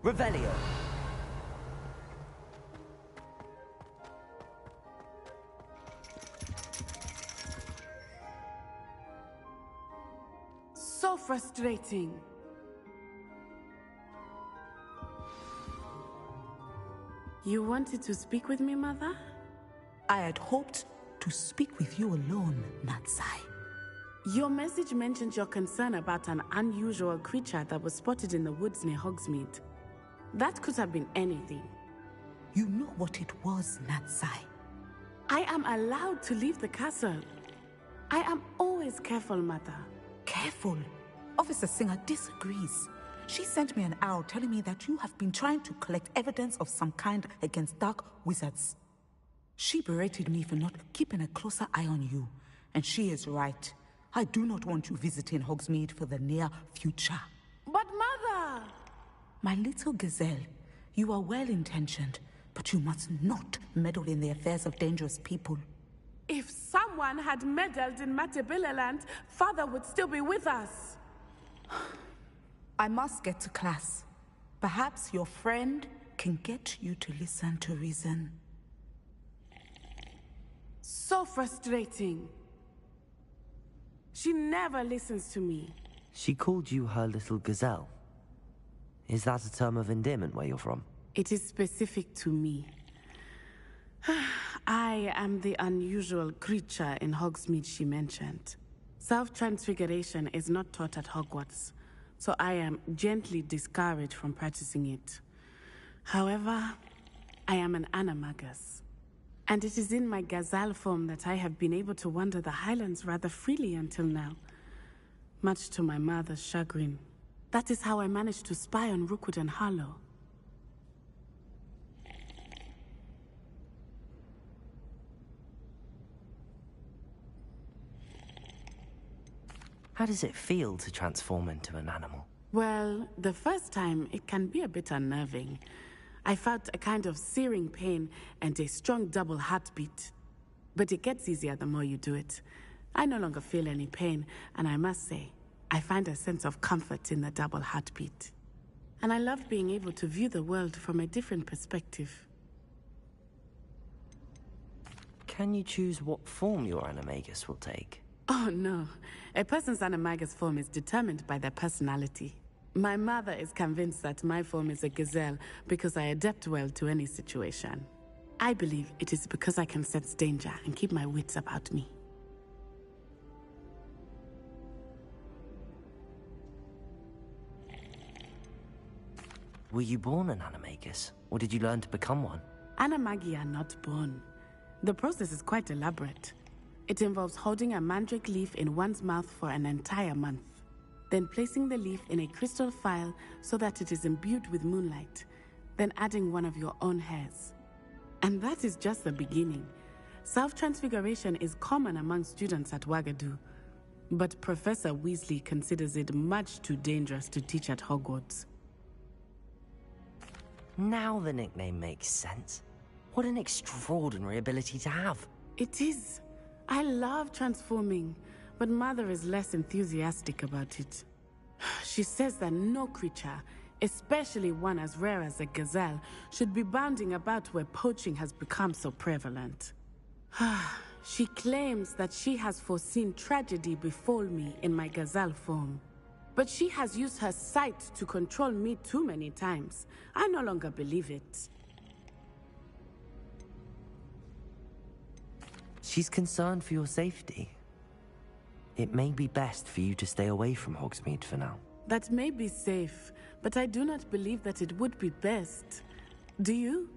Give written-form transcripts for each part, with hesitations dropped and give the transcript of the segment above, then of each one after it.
Revelio. So frustrating. You wanted to speak with me, Mother? I had hoped to speak with you alone, Natsai. Your message mentioned your concern about an unusual creature that was spotted in the woods near Hogsmeade. That could have been anything. You know what it was, Natsai. I am allowed to leave the castle. I am always careful, Mother. Careful. Officer Singer disagrees. She sent me an owl telling me that you have been trying to collect evidence of some kind against dark wizards. She berated me for not keeping a closer eye on you, and she is right. I do not want you visiting Hogsmeade for the near future. But Mother! My little gazelle, you are well-intentioned, but you must not meddle in the affairs of dangerous people. If someone had meddled in Matabeleland, Father would still be with us. I must get to class. Perhaps your friend can get you to listen to reason. So frustrating. She never listens to me. She called you her little gazelle. Is that a term of endearment where you're from? It is specific to me. I am the unusual creature in Hogsmeade she mentioned. Self-transfiguration is not taught at Hogwarts, so I am gently discouraged from practicing it. However, I am an animagus, and it is in my gazelle form that I have been able to wander the Highlands rather freely until now, much to my mother's chagrin. That is how I managed to spy on Rookwood and Harlow. How does it feel to transform into an animal? Well, the first time, it can be a bit unnerving. I felt a kind of searing pain and a strong double heartbeat. But it gets easier the more you do it. I no longer feel any pain, and I must say, I find a sense of comfort in the double heartbeat. And I love being able to view the world from a different perspective. Can you choose what form your animagus will take? Oh no, a person's animagus form is determined by their personality. My mother is convinced that my form is a gazelle because I adapt well to any situation. I believe it is because I can sense danger and keep my wits about me. Were you born an animagus, or did you learn to become one? Animagi are not born. The process is quite elaborate. It involves holding a mandrake leaf in one's mouth for an entire month, then placing the leaf in a crystal phial so that it is imbued with moonlight, then adding one of your own hairs. And that is just the beginning. Self-transfiguration is common among students at Wagadu, but Professor Weasley considers it much too dangerous to teach at Hogwarts. Now the nickname makes sense. What an extraordinary ability to have. It is. I love transforming, but Mother is less enthusiastic about it. She says that no creature, especially one as rare as a gazelle, should be bounding about where poaching has become so prevalent. She claims that she has foreseen tragedy befall me in my gazelle form. But she has used her sight to control me too many times. I no longer believe it. She's concerned for your safety. It may be best for you to stay away from Hogsmeade for now. That may be safe, but I do not believe that it would be best. Do you?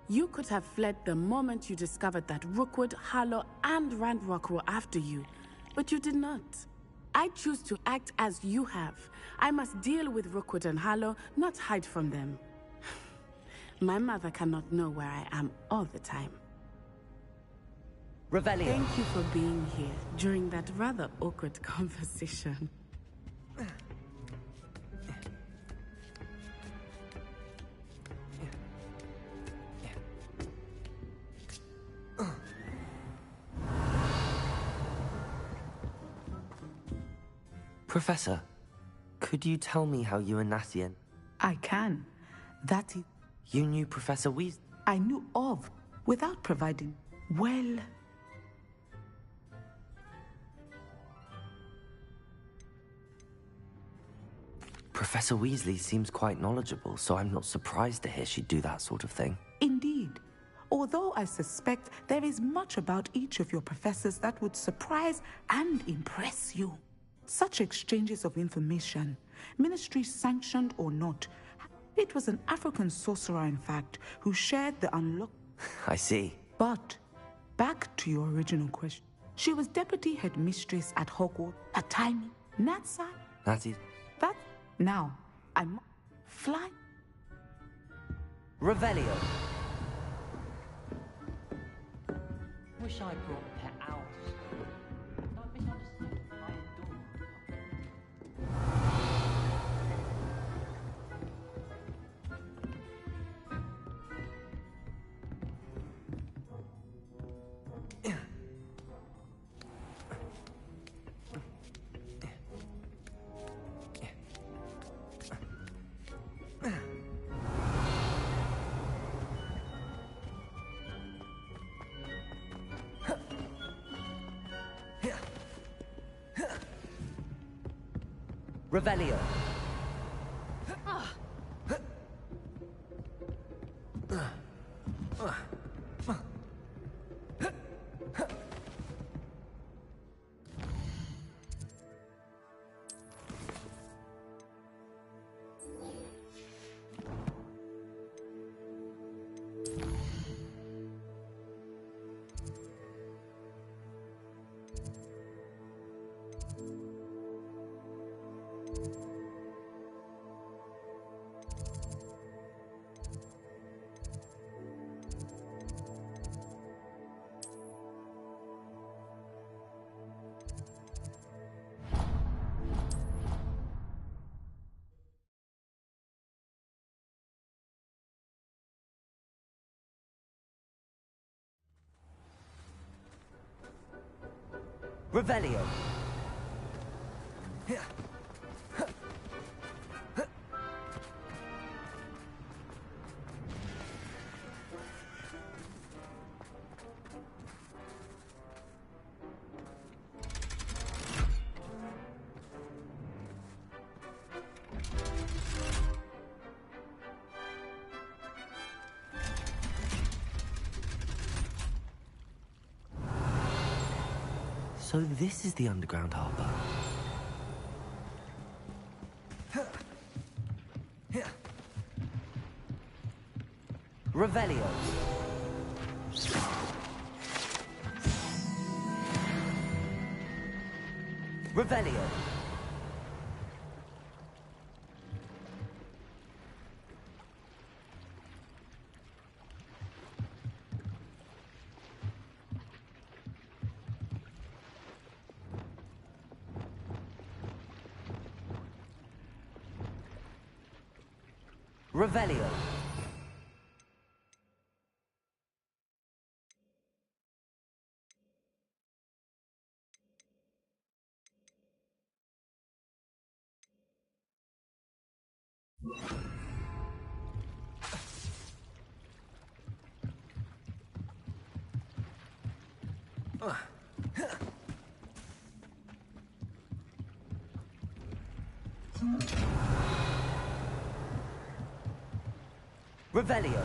You could have fled the moment you discovered that Rookwood, Harlow, and Ranrock were after you, but you did not. I choose to act as you have. I must deal with Rookwood and Harlow, not hide from them. My mother cannot know where I am all the time. Revelio. Thank you for being here during that rather awkward conversation. Professor, could you tell me how you and Natien... I can. That is, You knew Professor Weasley? I knew of without providing. Well, Professor Weasley seems quite knowledgeable, so I'm not surprised to hear she'd do that sort of thing. indeed. Although I suspect there is much about each of your professors that would surprise and impress you. Such exchanges of information, ministry sanctioned or not. It was an African sorcerer, in fact, who shared the unlocked. I see. But back to your original question. She was deputy headmistress at Hogwarts, a tiny Natsa. That is... That now I'm fly. Revelio. Wish I brought pet owls. Don't misunderstand. I adore Revelio. Revelio. So this is the underground harbor. Revelio. Revelio. Revelio. Revelio.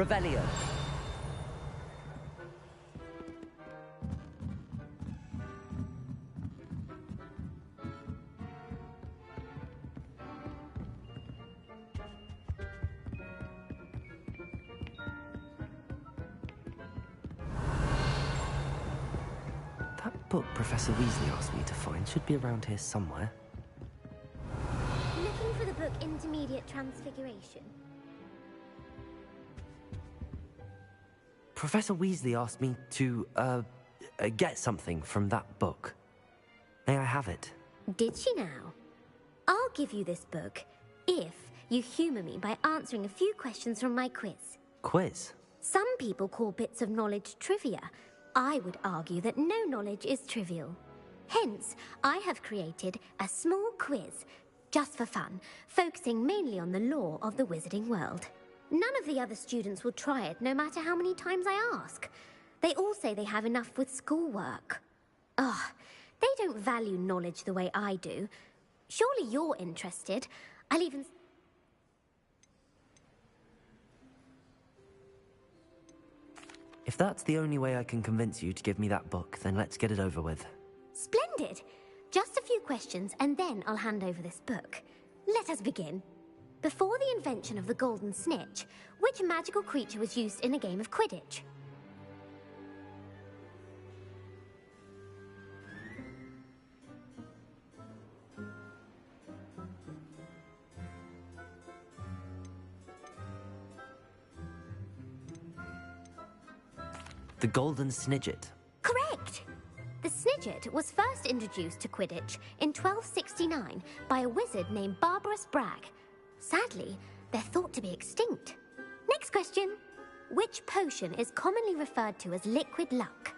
Revelio. That book Professor Weasley asked me to find should be around here somewhere. Looking for the book Intermediate Transfiguration. Professor Weasley asked me to, get something from that book. May I have it? Did she now? I'll give you this book if you humor me by answering a few questions from my quiz. Quiz? Some people call bits of knowledge trivia. I would argue that no knowledge is trivial. Hence, I have created a small quiz, just for fun, focusing mainly on the lore of the wizarding world. None of the other students will try it, no matter how many times I ask. They all say they have enough with schoolwork. Ugh, they don't value knowledge the way I do. Surely you're interested. I'll even... If that's the only way I can convince you to give me that book, then let's get it over with. Splendid! Just a few questions, and then I'll hand over this book. Let us begin. Before the invention of the golden snitch, which magical creature was used in a game of Quidditch? The Golden Snidget. Correct! The Snidget was first introduced to Quidditch in 1269 by a wizard named Barbarous Bragg. Sadly, they're thought to be extinct. Next question. Which potion is commonly referred to as liquid luck?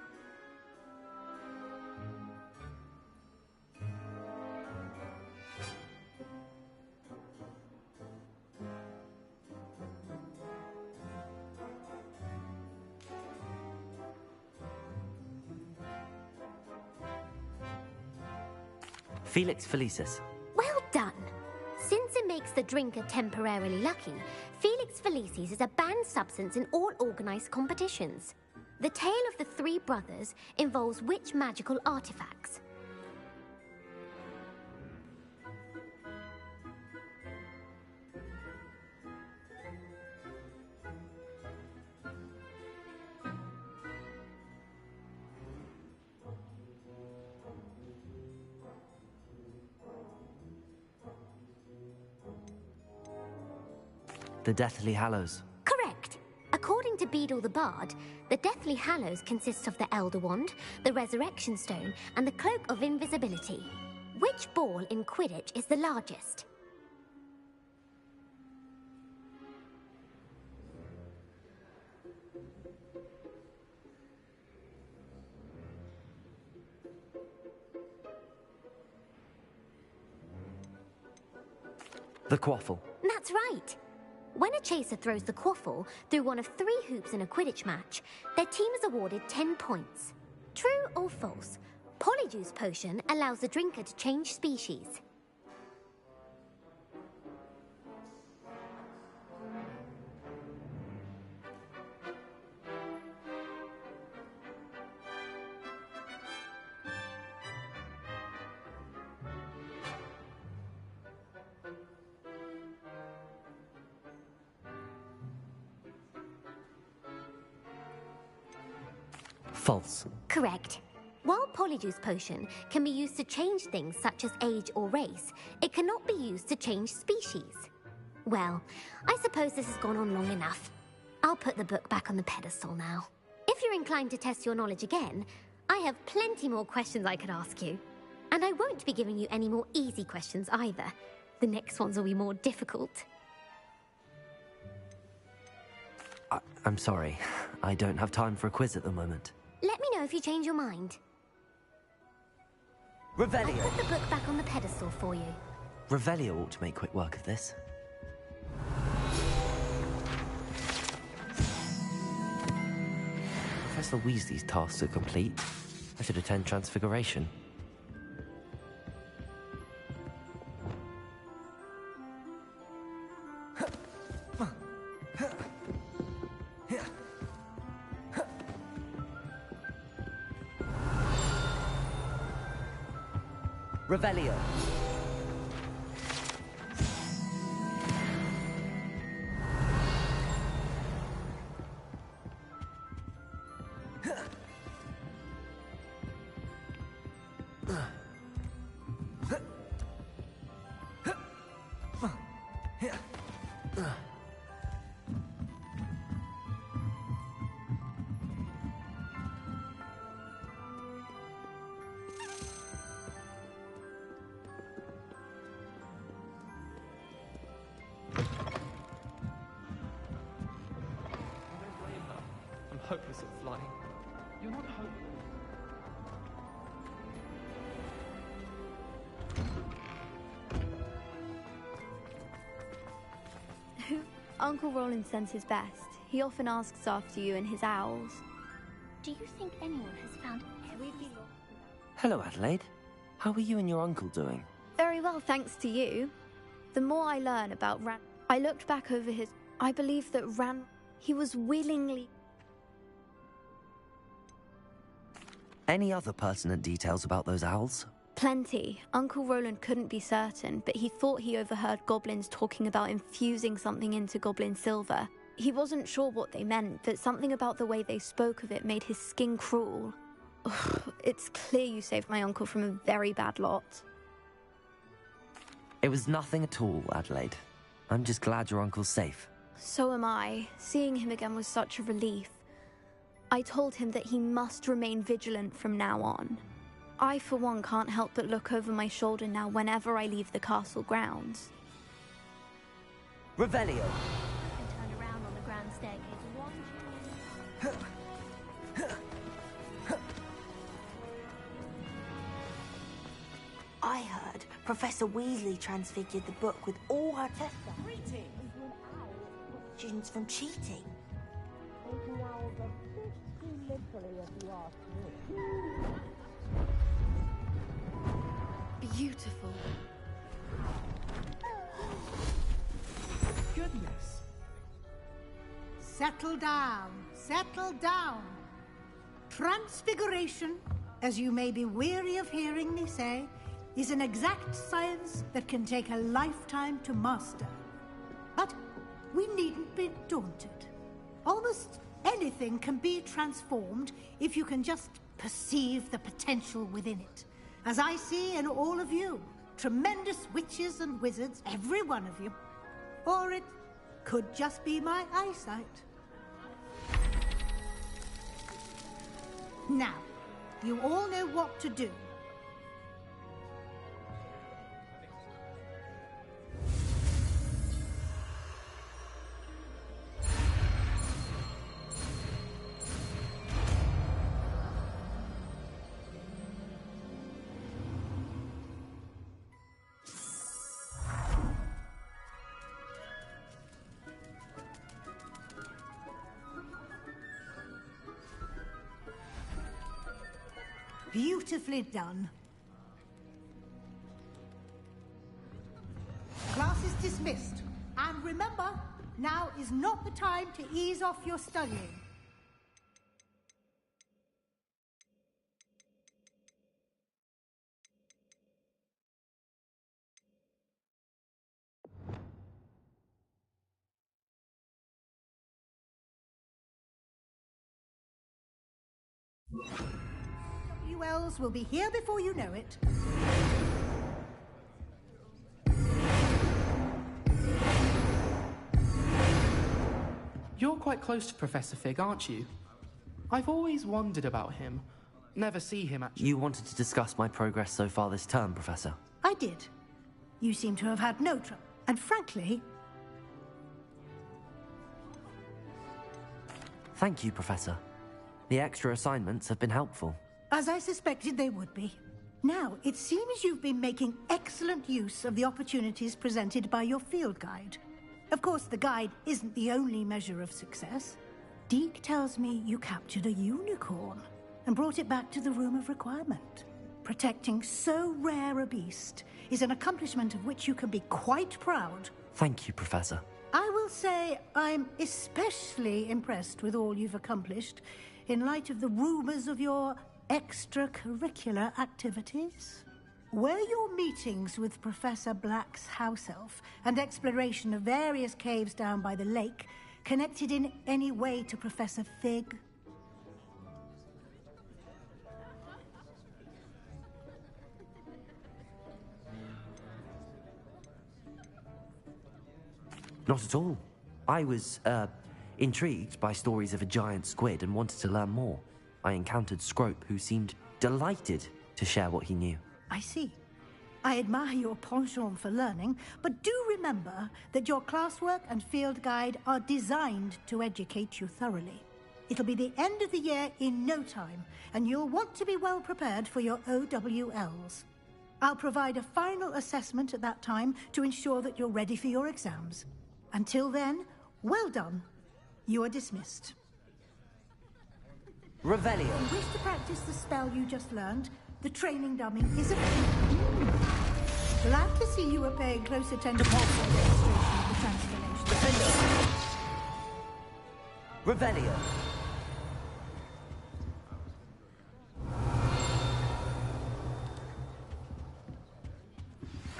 Felix Felicis. Well done! Since it makes the drinker temporarily lucky, Felix Felicis is a banned substance in all organized competitions. The tale of the three brothers involves which magical artifacts? The Deathly Hallows. Correct. According to Beedle the Bard, the Deathly Hallows consists of the Elder Wand, the Resurrection Stone, and the Cloak of Invisibility. Which ball in Quidditch is the largest? The Quaffle. That's right. When a chaser throws the quaffle through one of 3 hoops in a Quidditch match, their team is awarded 10 points. True or false? Polyjuice Potion allows the drinker to change species. False. Correct. While Polyjuice Potion can be used to change things such as age or race, it cannot be used to change species. Well, I suppose this has gone on long enough. I'll put the book back on the pedestal now. If you're inclined to test your knowledge again, I have plenty more questions I could ask you. And I won't be giving you any more easy questions either. The next ones will be more difficult. I'm sorry. I don't have time for a quiz at the moment. Let me know if you change your mind. I Revelio. put the book back on the pedestal for you. Revelio ought to make quick work of this. Professor Weasley's tasks are complete. I should attend Transfiguration. Revelio. I'm hopeless at flying. You're not hopeless. Uncle Roland sends his best. He often asks after you and his owls. Do you think anyone has found everything? Hello, Adelaide. How are you and your uncle doing? Very well, thanks to you. The more I learn about Ran... I looked back over his... I believe that he was willingly... Any other pertinent details about those owls? Plenty. Uncle Roland couldn't be certain, but he thought he overheard goblins talking about infusing something into goblin silver. He wasn't sure what they meant, but something about the way they spoke of it made his skin crawl. Ugh, it's clear you saved my uncle from a very bad lot. It was nothing at all, Adelaide. I'm just glad your uncle's safe. So am I. Seeing him again was such a relief. I told him that he must remain vigilant from now on. I, for one, can't help but look over my shoulder now whenever I leave the castle grounds. Revelio! I can turn around on the grand staircase one I heard Professor Weasley transfigured the book with all her tests into an owl to stop students from cheating. Making owls a bit too literally, if you ask me. Beautiful. Goodness. Settle down. Settle down. Transfiguration, as you may be weary of hearing me say, is an exact science that can take a lifetime to master. But we needn't be daunted. Almost anything can be transformed if you can just perceive the potential within it. As I see in all of you, tremendous witches and wizards, every one of you. Or it could just be my eyesight. Now, you all know what to do. Beautifully done. Class is dismissed. And remember, now is not the time to ease off your studying. Wells will be here before you know it. You're quite close to Professor Fig, aren't you? I've always wondered about him. Never see him actually. You wanted to discuss my progress so far this term, Professor? I did. You seem to have had no trouble. And frankly... Thank you, Professor. The extra assignments have been helpful. As I suspected they would be. Now, it seems you've been making excellent use of the opportunities presented by your field guide. Of course, the guide isn't the only measure of success. Deke tells me you captured a unicorn and brought it back to the Room of Requirement. Protecting so rare a beast is an accomplishment of which you can be quite proud. Thank you, Professor. I will say I'm especially impressed with all you've accomplished in light of the rumors of your extracurricular activities. Were your meetings with Professor Black's house elf and exploration of various caves down by the lake connected in any way to Professor Fig? Not at all. I was, intrigued by stories of a giant squid and wanted to learn more. I encountered Scrope, who seemed delighted to share what he knew. I see. I admire your penchant for learning, but do remember that your classwork and field guide are designed to educate you thoroughly. It'll be the end of the year in no time, and you'll want to be well prepared for your OWLs. I'll provide a final assessment at that time to ensure that you're ready for your exams. Until then, well done. You are dismissed. Revelio. If you wish to practice the spell you just learned, the training dummy is available. Glad to see you are paying close attention to the demonstration of the transformation. Revelio.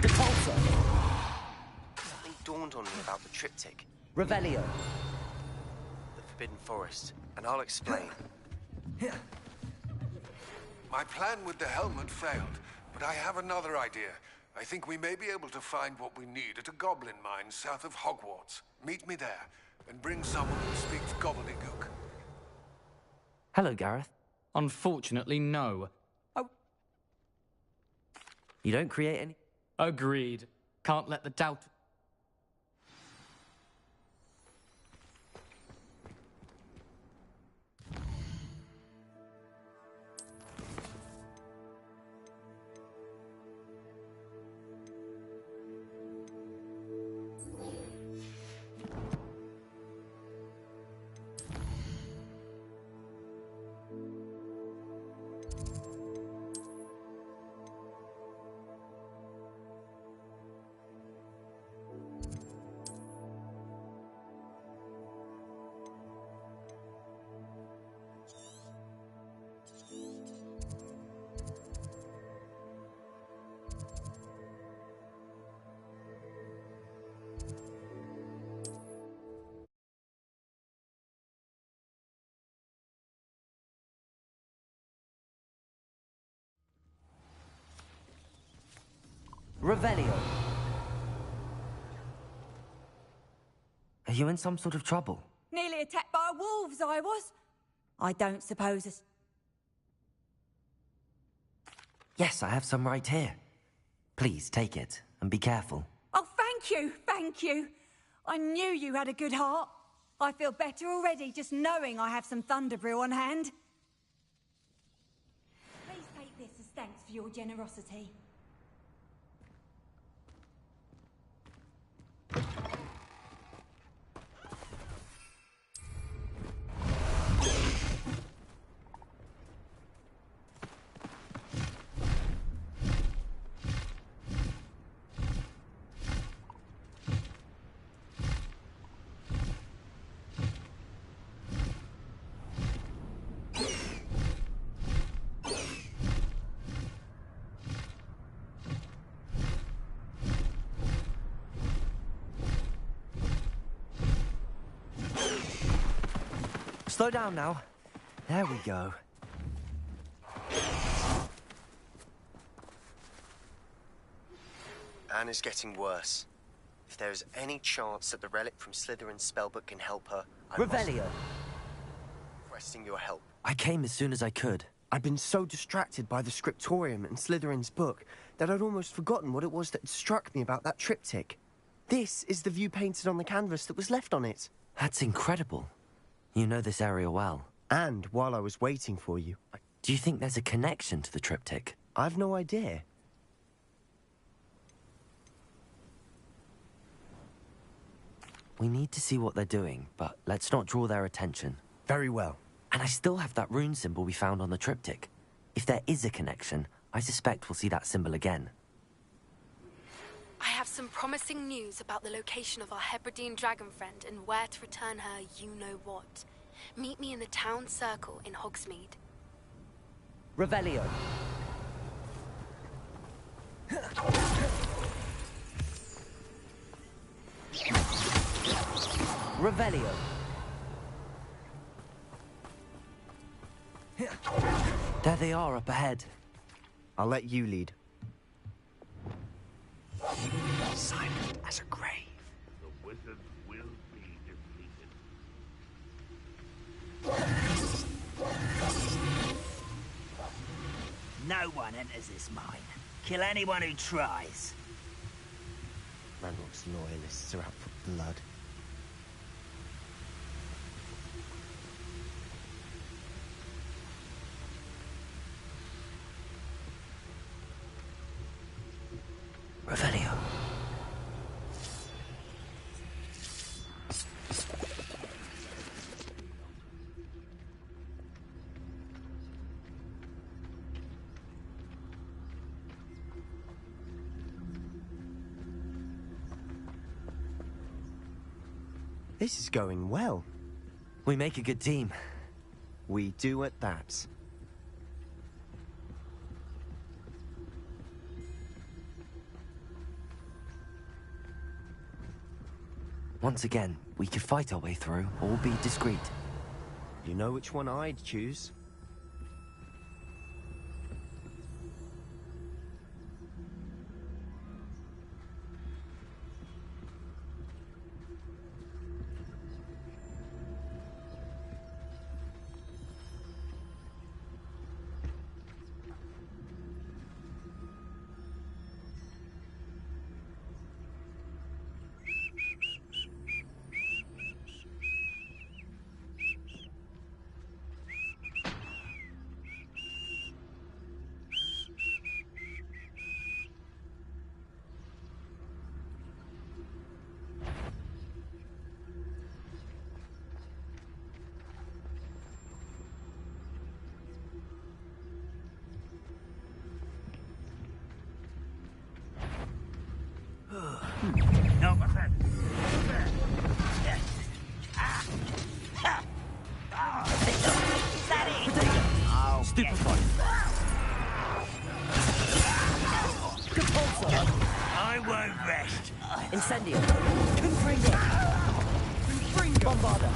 Depulso. Something dawned on me about the triptych. Revelio. The Forbidden Forest, and I'll explain. My plan with the helmet failed, but I have another idea. I think we may be able to find what we need at a goblin mine south of Hogwarts. Meet me there, and bring someone who speaks gobbledygook. Hello, Gareth. Unfortunately, no. You don't create any... Agreed. Can't let the doubt... Revelio. Are you in some sort of trouble? Nearly attacked by wolves, I was. I don't suppose it's... Yes, I have some right here. Please, take it, and be careful. Oh, thank you. I knew you had a good heart. I feel better already just knowing I have some Thunderbrew on hand. Please take this as thanks for your generosity. Slow down now. There we go. Anne is getting worse. If there is any chance that the relic from Slytherin's spellbook can help her, I Revelio. requesting your help. I came as soon as I could. I'd been so distracted by the scriptorium and Slytherin's book that I'd almost forgotten what it was that struck me about that triptych. This is the view painted on the canvas that was left on it. That's incredible. You know this area well. And while I was waiting for you, Do you think there's a connection to the triptych? I've no idea. We need to see what they're doing, but let's not draw their attention. Very well. And I still have that rune symbol we found on the triptych. If there is a connection, I suspect we'll see that symbol again. I have some promising news about the location of our Hebridean dragon friend and where to return her you-know-what. Meet me in the town circle in Hogsmeade. Revelio. Revelio. There they are up ahead. I'll let you lead. Silent as a grave. The wizard will be defeated. No one enters this mine. Kill anyone who tries. Ranrock's loyalists are out for blood. Revelio. This is going well. We make a good team. We do at that. Once again, we could fight our way through, or be discreet. You know which one I'd choose? No, my friend. Is that it? Oh, Stupefy. Compulsor. I won't rest. Incendio. Confringo. Bombarda.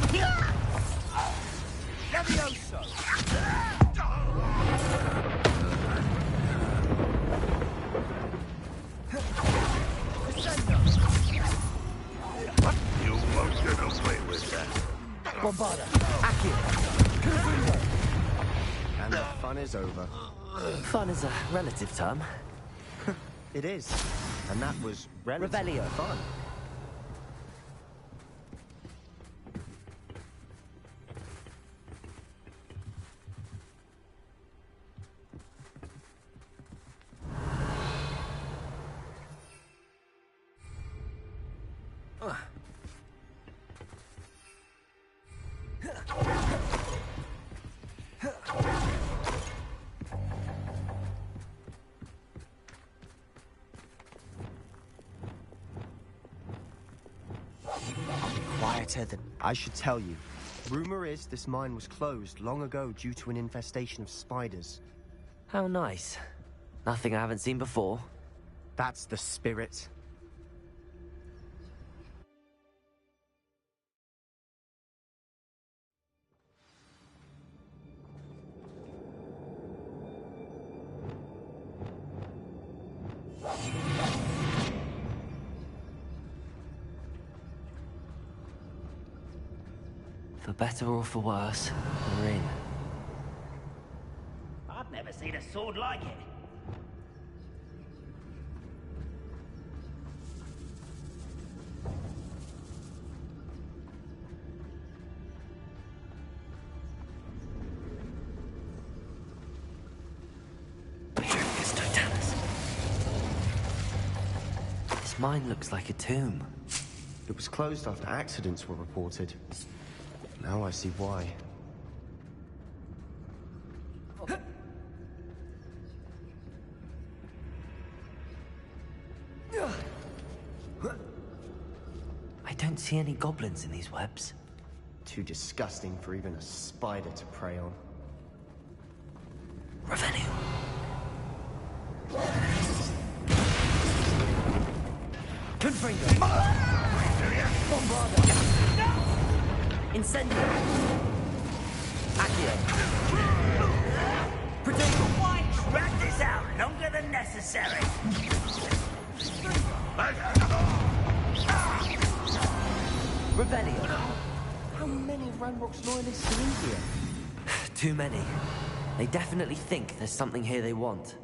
Levioso. You won't get away with that. Bombarda. Accio. Confringo. And the fun is over. Fun is a relative term. It is. And that was relatively Revelio. fun. Quieter than I should tell you. Rumor is this mine was closed long ago due to an infestation of spiders. How nice. Nothing I haven't seen before. That's the spirit. For better or for worse, we're in. I've never seen a sword like it. This mine looks like a tomb. It was closed after accidents were reported. Now I see why. I don't see any goblins in these webs. Too disgusting for even a spider to prey on. Revelio. Confringo. Bombarda. Incendio! Accio! Protego! Why drag this out longer than necessary? Revelio! How many Ranrock's loyalists are in here? Too many. They definitely think there's something here they want.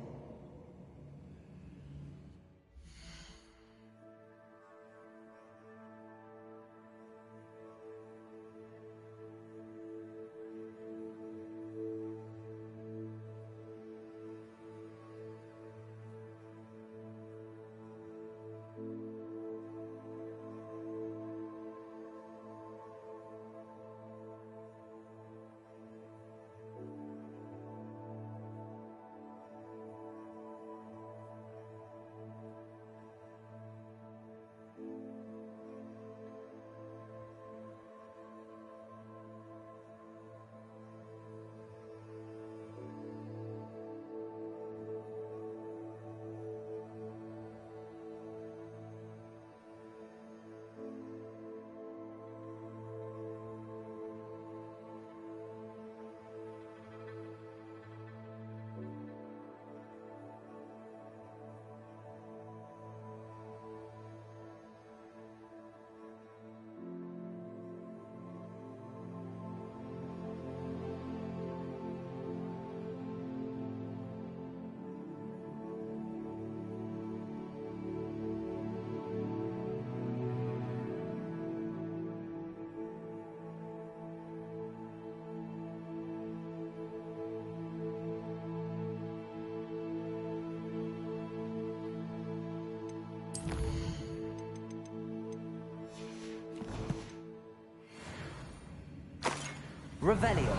Revelio.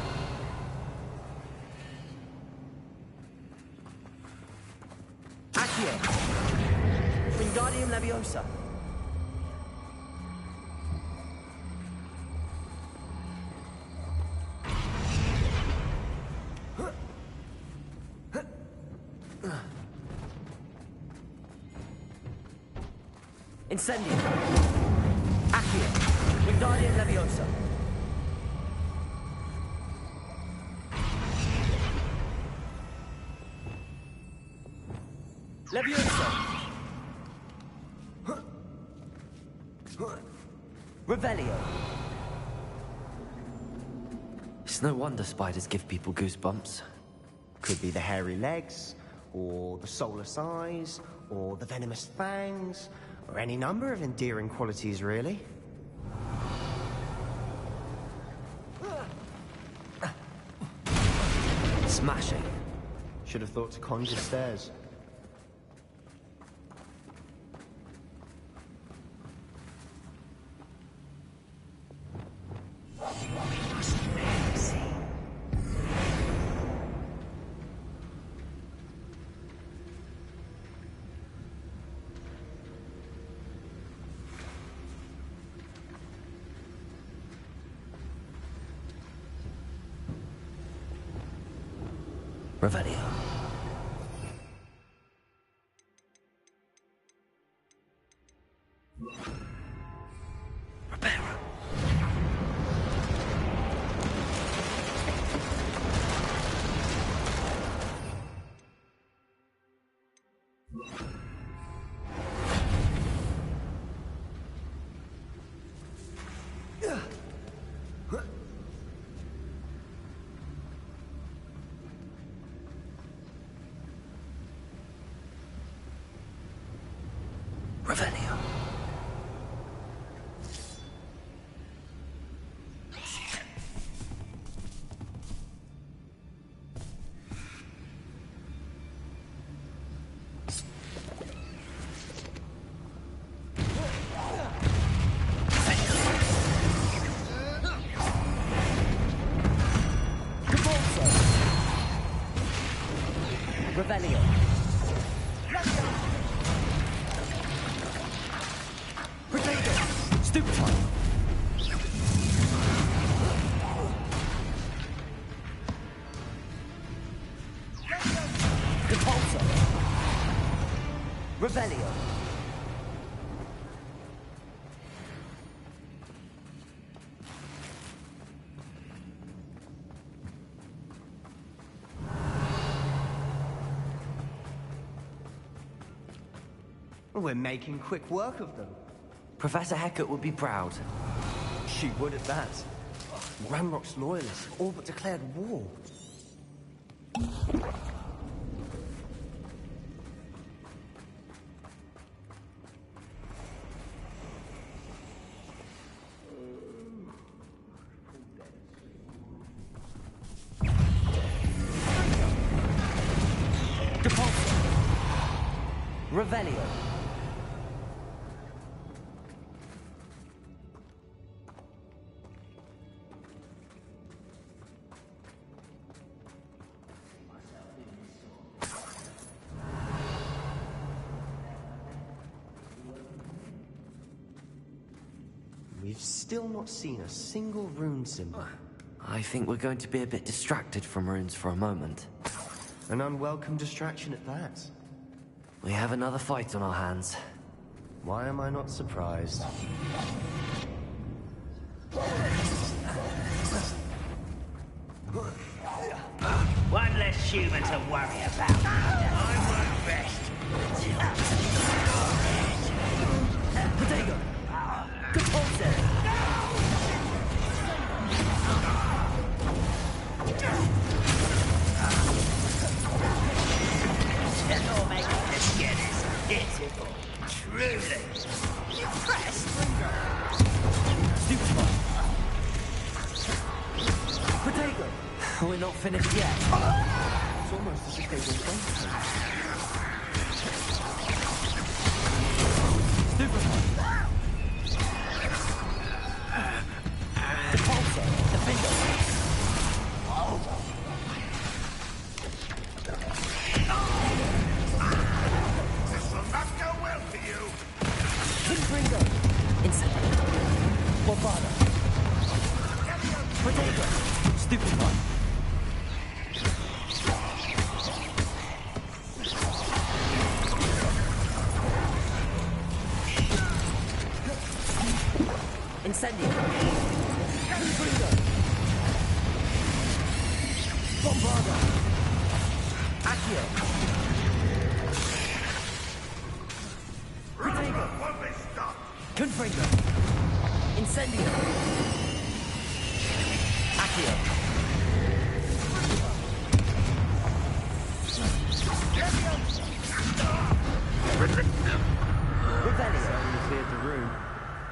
Accio. Wingardium Leviosa. Incendio. Accio. Wingardium Leviosa. Leviosa! Revelio! It's no wonder spiders give people goosebumps. Could be the hairy legs, or the soulless eyes, or the venomous fangs, or any number of endearing qualities, really. Smashing. Should have thought to conjure stairs. Revelio. Reparo. Revelio. Revelio. Stupefy. Depulso. Revelio. We're making quick work of them. Professor Hecat would be proud. She would at that. Ranrock's loyalists all but declared war. Revelio. We've still not seen a single rune symbol. I think we're going to be a bit distracted from runes for a moment. An unwelcome distraction at that. We have another fight on our hands. Why am I not surprised? One less human to worry about. I work best. Potato! Compulsory! You're making this get is pitiful. Truly. Impressed? Potato! We're not finished yet. It's almost as if they were waiting.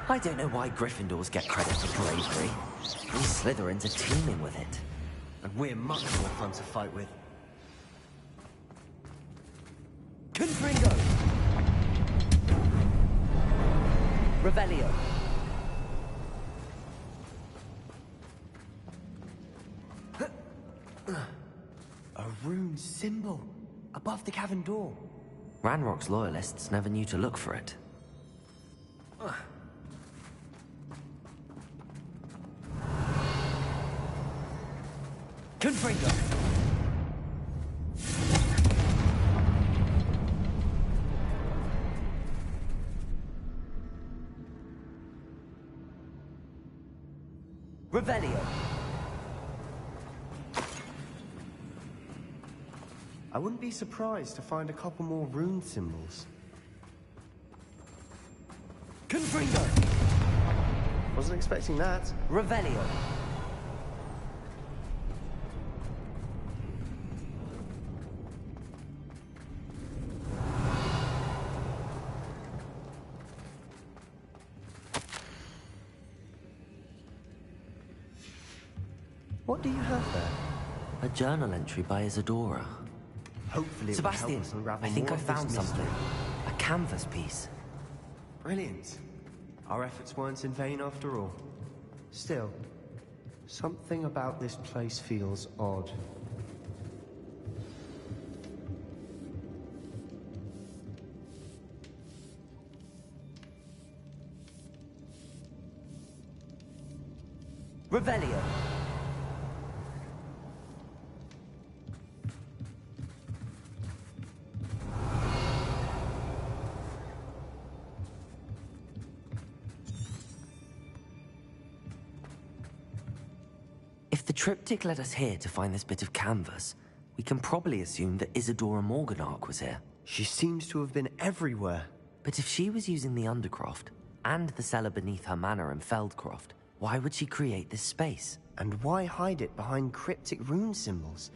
I don't know why Gryffindors get credit for bravery. These Slytherins are teeming with it. And we're much more fun to fight with. Confringo! Revelio. A rune symbol above the cavern door. Ranrock's loyalists never knew to look for it. Confringo! Revelio! I wouldn't be surprised to find a couple more rune symbols. Confringo! Wasn't expecting that. Revelio! What do you have there? A journal entry by Isadora. Hopefully Sebastian, it will help us unravel I think more I of this found mystery. something. A canvas piece. Brilliant. Our efforts weren't in vain after all. Still, something about this place feels odd. Revelio! If the triptych led us here to find this bit of canvas, we can probably assume that Isadora Morganark was here. She seems to have been everywhere. But if she was using the Undercroft and the cellar beneath her manor in Feldcroft, why would she create this space? And why hide it behind cryptic rune symbols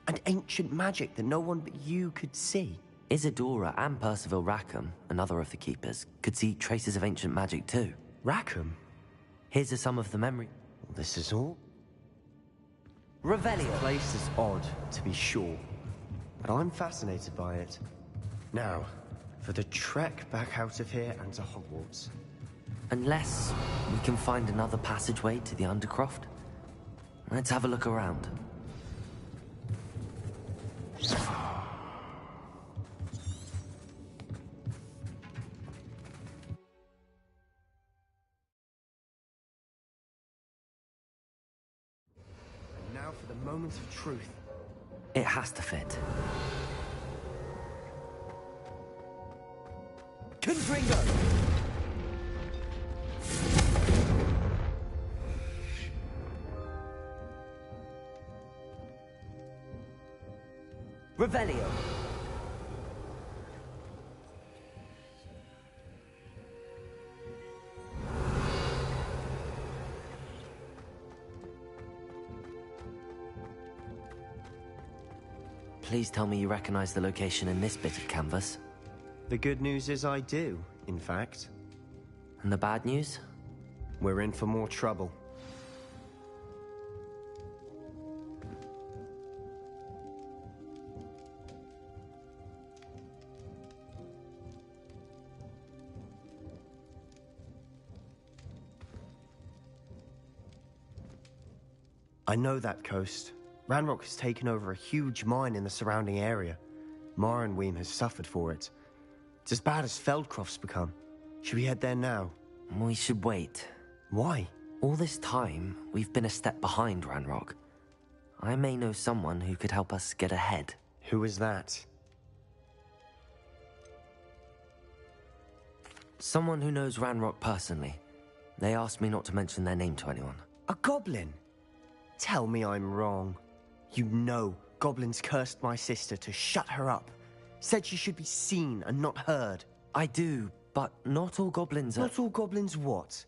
and ancient magic that no one but you could see? Isadora and Percival Rackham, another of the keepers, could see traces of ancient magic too. Rackham? Here's some of the memory. This is all? Revelio. This place is odd, to be sure, but I'm fascinated by it. Now, for the trek back out of here and to Hogwarts. Unless we can find another passageway to the Undercroft. Let's have a look around. And now for the moment of truth. It has to fit. Confringo! Revelio. Please tell me you recognize the location in this bit of canvas. The good news is I do, in fact. And the bad news? We're in for more trouble. I know that coast. Ranrock has taken over a huge mine in the surrounding area. Mornweem has suffered for it. It's as bad as Feldcroft's become. Should we head there now? We should wait. Why? All this time, we've been a step behind Ranrock. I may know someone who could help us get ahead. Who is that? Someone who knows Ranrock personally. They asked me not to mention their name to anyone. A goblin? Tell me I'm wrong. You know goblins cursed my sister to shut her up. Said she should be seen and not heard. I do, but not all goblins are... Not all goblins what?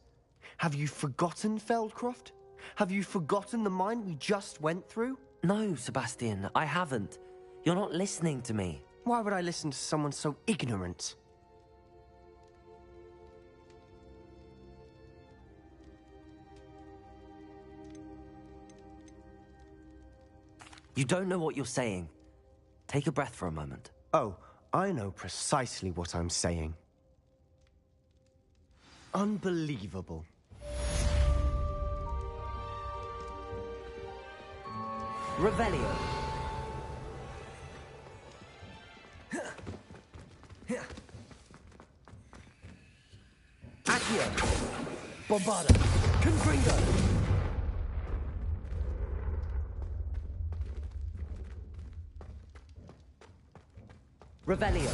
Have you forgotten Feldcroft? Have you forgotten the mine we just went through? No, Sebastian, I haven't. You're not listening to me. Why would I listen to someone so ignorant? You don't know what you're saying. Take a breath for a moment. Oh, I know precisely what I'm saying. Unbelievable. Revelio. Accio. Bombarda. Confringo. Revelio.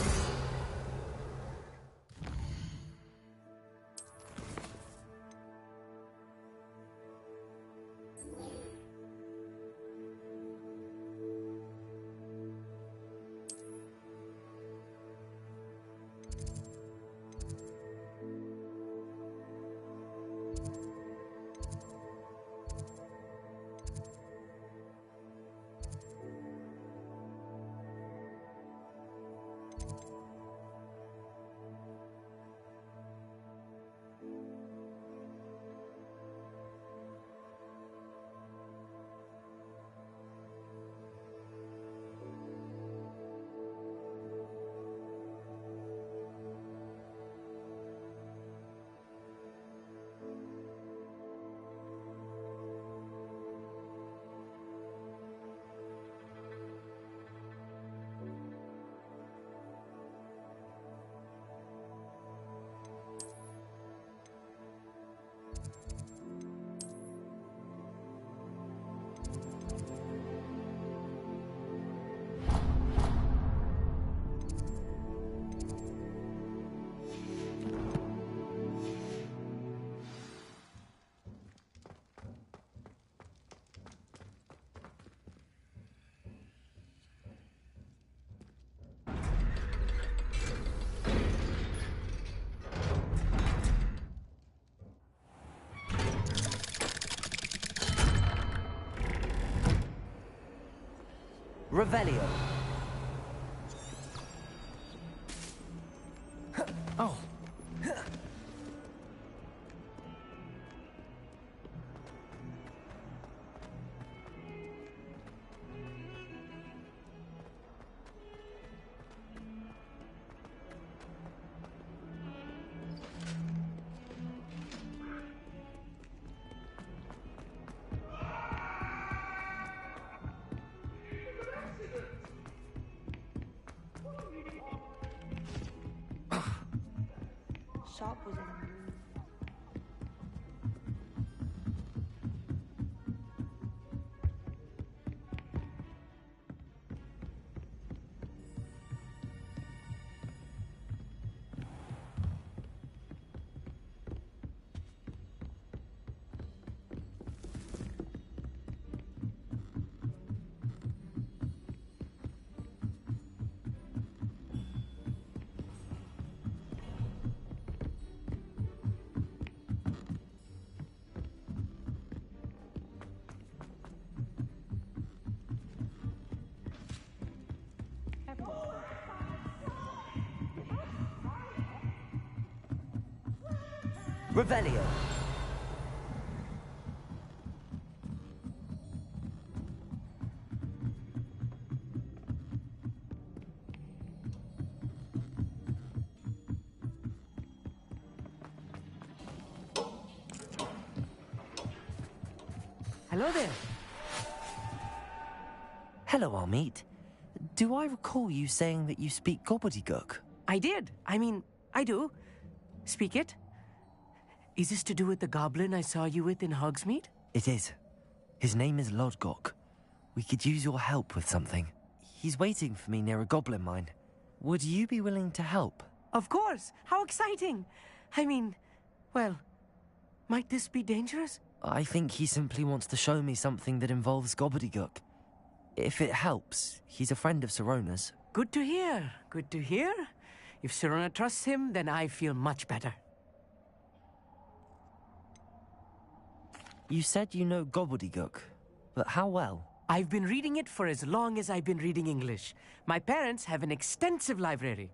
Revelio. Oh. Sharp was in. Revelio. Hello there. Hello, Armeet. Do I recall you saying that you speak gobbledygook? I did. I mean, I do. Speak it. Is this to do with the goblin I saw you with in Hogsmeade? It is. His name is Lodgok. We could use your help with something. He's waiting for me near a goblin mine. Would you be willing to help? Of course. How exciting. I mean, well, might this be dangerous? I think he simply wants to show me something that involves gobbledygook. If it helps, he's a friend of Sirona's. Good to hear. Good to hear. If Sirona trusts him, then I feel much better. You said you know gobbledygook, but how well? I've been reading it for as long as I've been reading English. My parents have an extensive library.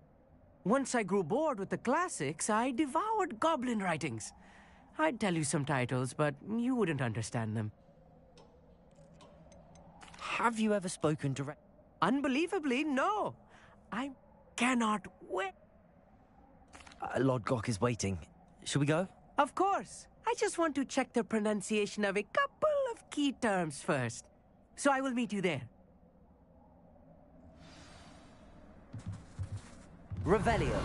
Once I grew bored with the classics, I devoured goblin writings. I'd tell you some titles, but you wouldn't understand them. Have you ever spoken direct? Unbelievably, no. I cannot wait. Lodgok is waiting. Shall we go? Of course. I just want to check the pronunciation of a couple of key terms first. So I will meet you there. Revelio.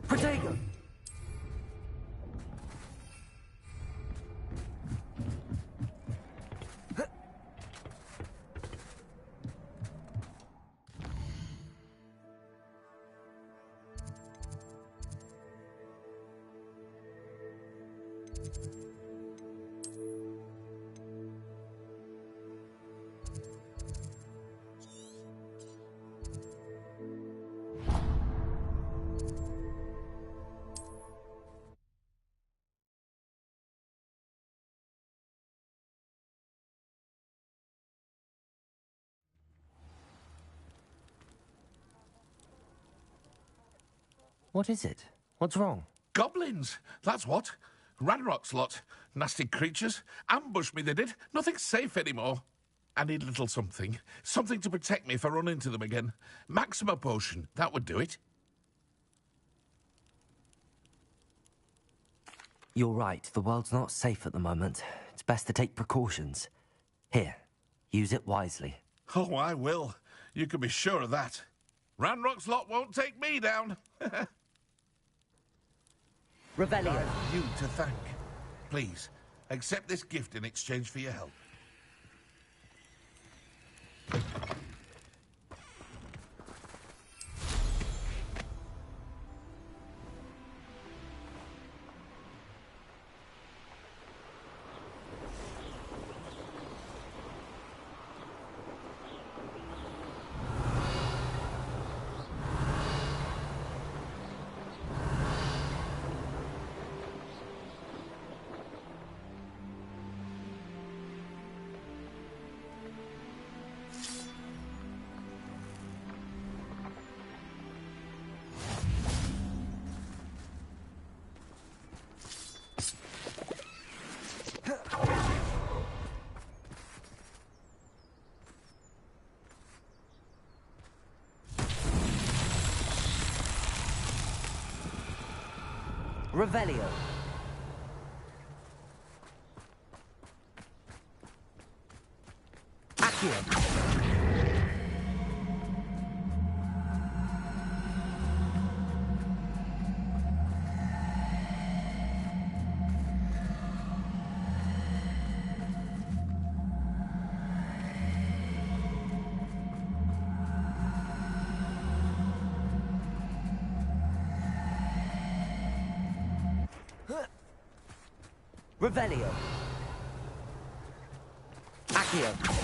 Protego! What is it? What's wrong? Goblins, that's what. Ranrock's lot. Nasty creatures. Ambushed me, they did. Nothing's safe anymore. I need a little something. Something to protect me if I run into them again. Maxima potion, that would do it. You're right, the world's not safe at the moment. It's best to take precautions. Here, use it wisely. Oh, I will. You can be sure of that. Ranrock's lot won't take me down. Revelio. I have you to thank. Please, accept this gift in exchange for your help. Revelio. Accio. Revelio. Accio.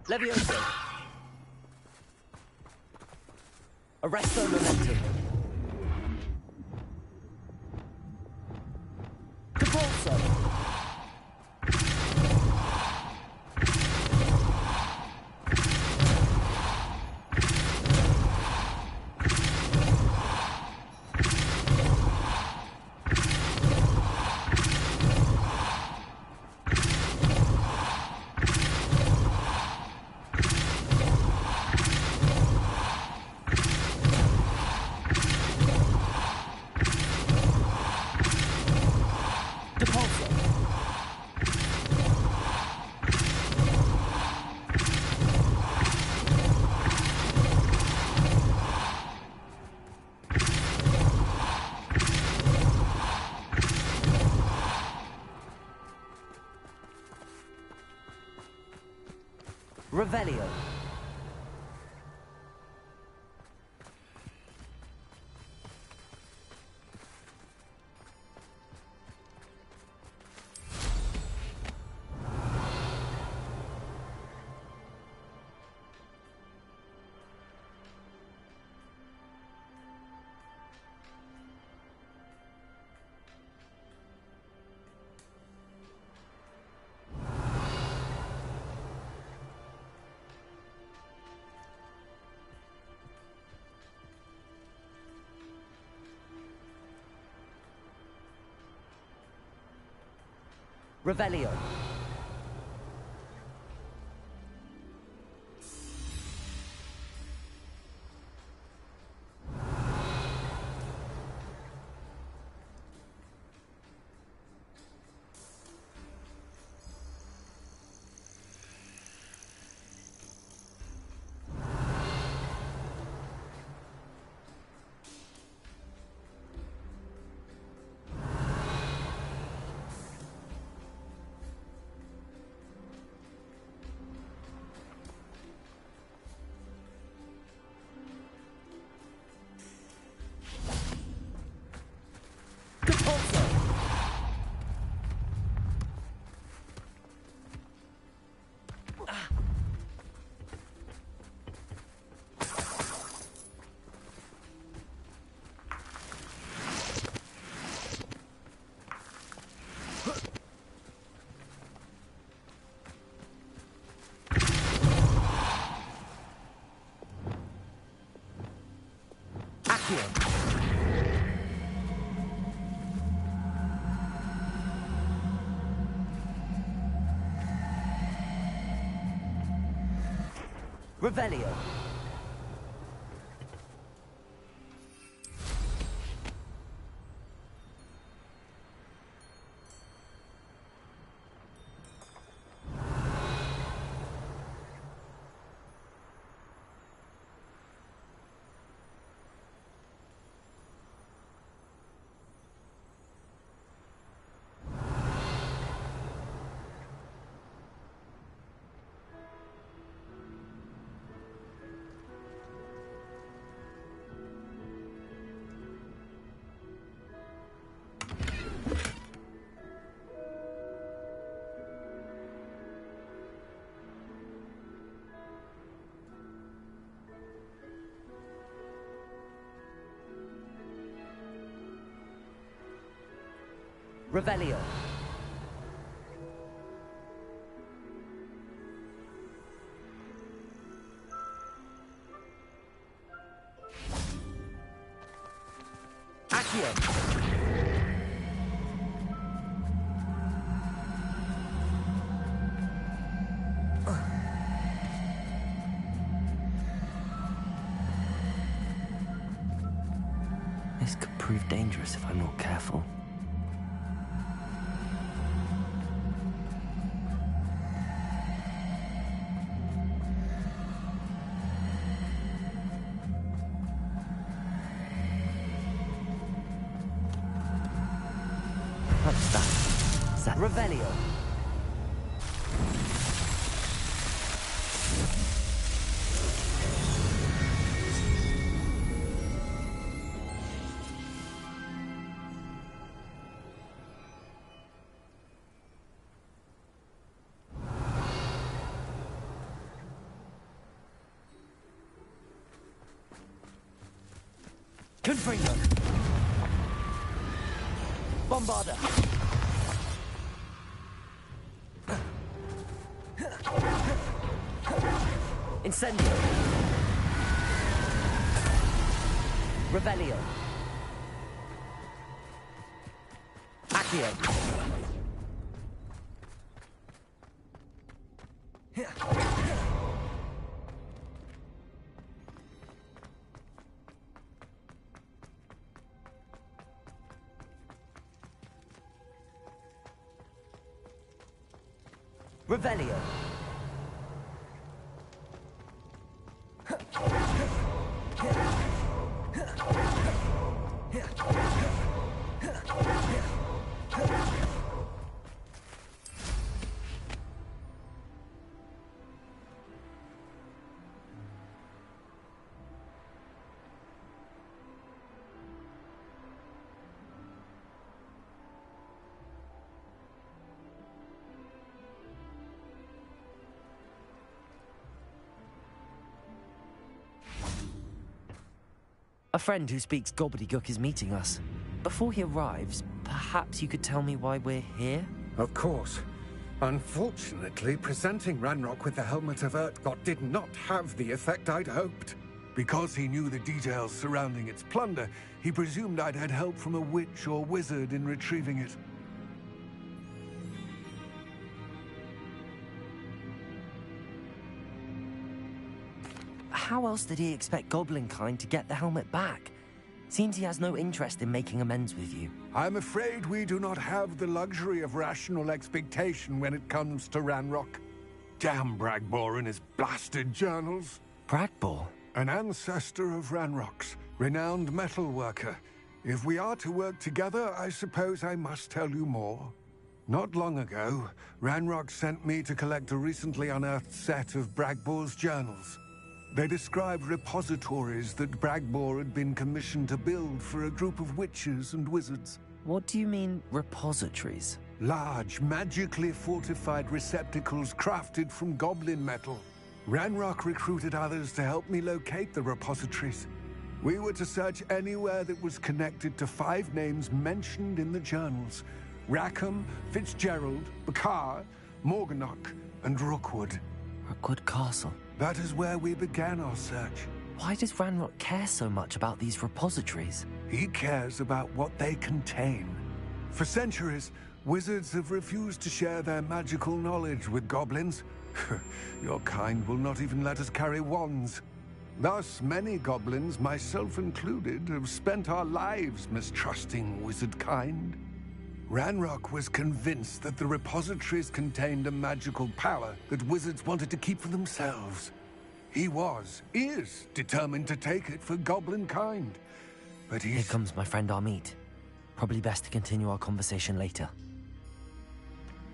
Levioso. Arresto momentum. Depulso. Revelio. Revelio. Revelio. Revelio. Accio. This could prove dangerous if I'm not careful. What's that? Is that Revelio? Confringo. Bombarda. Incendio. Revelio. Accio. Revelio. A friend who speaks gobbledygook is meeting us. Before he arrives, perhaps you could tell me why we're here? Of course. Unfortunately, presenting Ranrock with the Helmet of Urtkot did not have the effect I'd hoped. Because he knew the details surrounding its plunder, he presumed I'd had help from a witch or wizard in retrieving it. How else did he expect Goblinkind to get the helmet back? Seems he has no interest in making amends with you. I'm afraid we do not have the luxury of rational expectation when it comes to Ranrock. Damn Bragbor and his blasted journals. Bragbor? An ancestor of Ranrock's, renowned metal worker. If we are to work together, I suppose I must tell you more. Not long ago, Ranrock sent me to collect a recently unearthed set of Bragbor's journals. They described repositories that Bragbor had been commissioned to build for a group of witches and wizards. What do you mean, repositories? Large, magically fortified receptacles crafted from goblin metal. Ranrock recruited others to help me locate the repositories. We were to search anywhere that was connected to 5 names mentioned in the journals: Rackham, Fitzgerald, Bakar, Morganach, and Rookwood. Rookwood Castle. That is where we began our search. Why does Ranrock care so much about these repositories? He cares about what they contain. For centuries, wizards have refused to share their magical knowledge with goblins. Your kind will not even let us carry wands. Thus, many goblins, myself included, have spent our lives mistrusting wizard kind. Ranrock was convinced that the repositories contained a magical power that wizards wanted to keep for themselves. He is determined to take it for goblin kind. But Here comes my friend Amit. Probably best to continue our conversation later.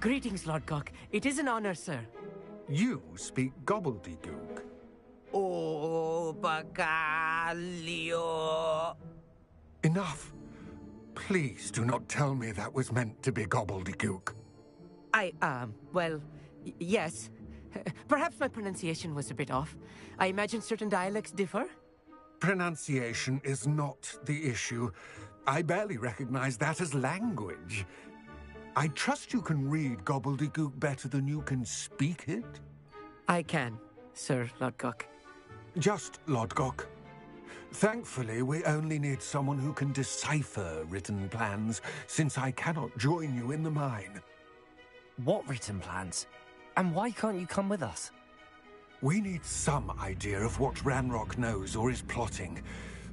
Greetings, Lord Cock. It is an honor, sir. You speak gobbledygook. Oh, Bagalio. Enough. Please do not tell me that was meant to be gobbledygook. Well, yes. Perhaps my pronunciation was a bit off. I imagine certain dialects differ. Pronunciation is not the issue. I barely recognize that as language. I trust you can read gobbledygook better than you can speak it? I can, Sir Lodgok. Just Lodgok. Thankfully, we only need someone who can decipher written plans, since I cannot join you in the mine. What written plans? And why can't you come with us? We need some idea of what Ranrock knows or is plotting.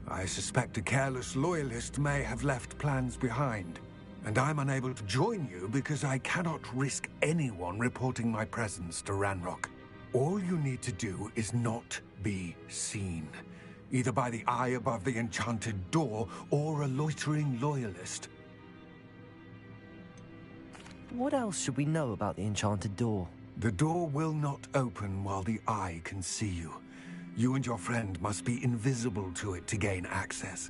I suspect a careless loyalist may have left plans behind. And I'm unable to join you because I cannot risk anyone reporting my presence to Ranrock. All you need to do is not be seen, either by the eye above the enchanted door or a loitering loyalist. What else should we know about the enchanted door? The door will not open while the eye can see you. You and your friend must be invisible to it to gain access.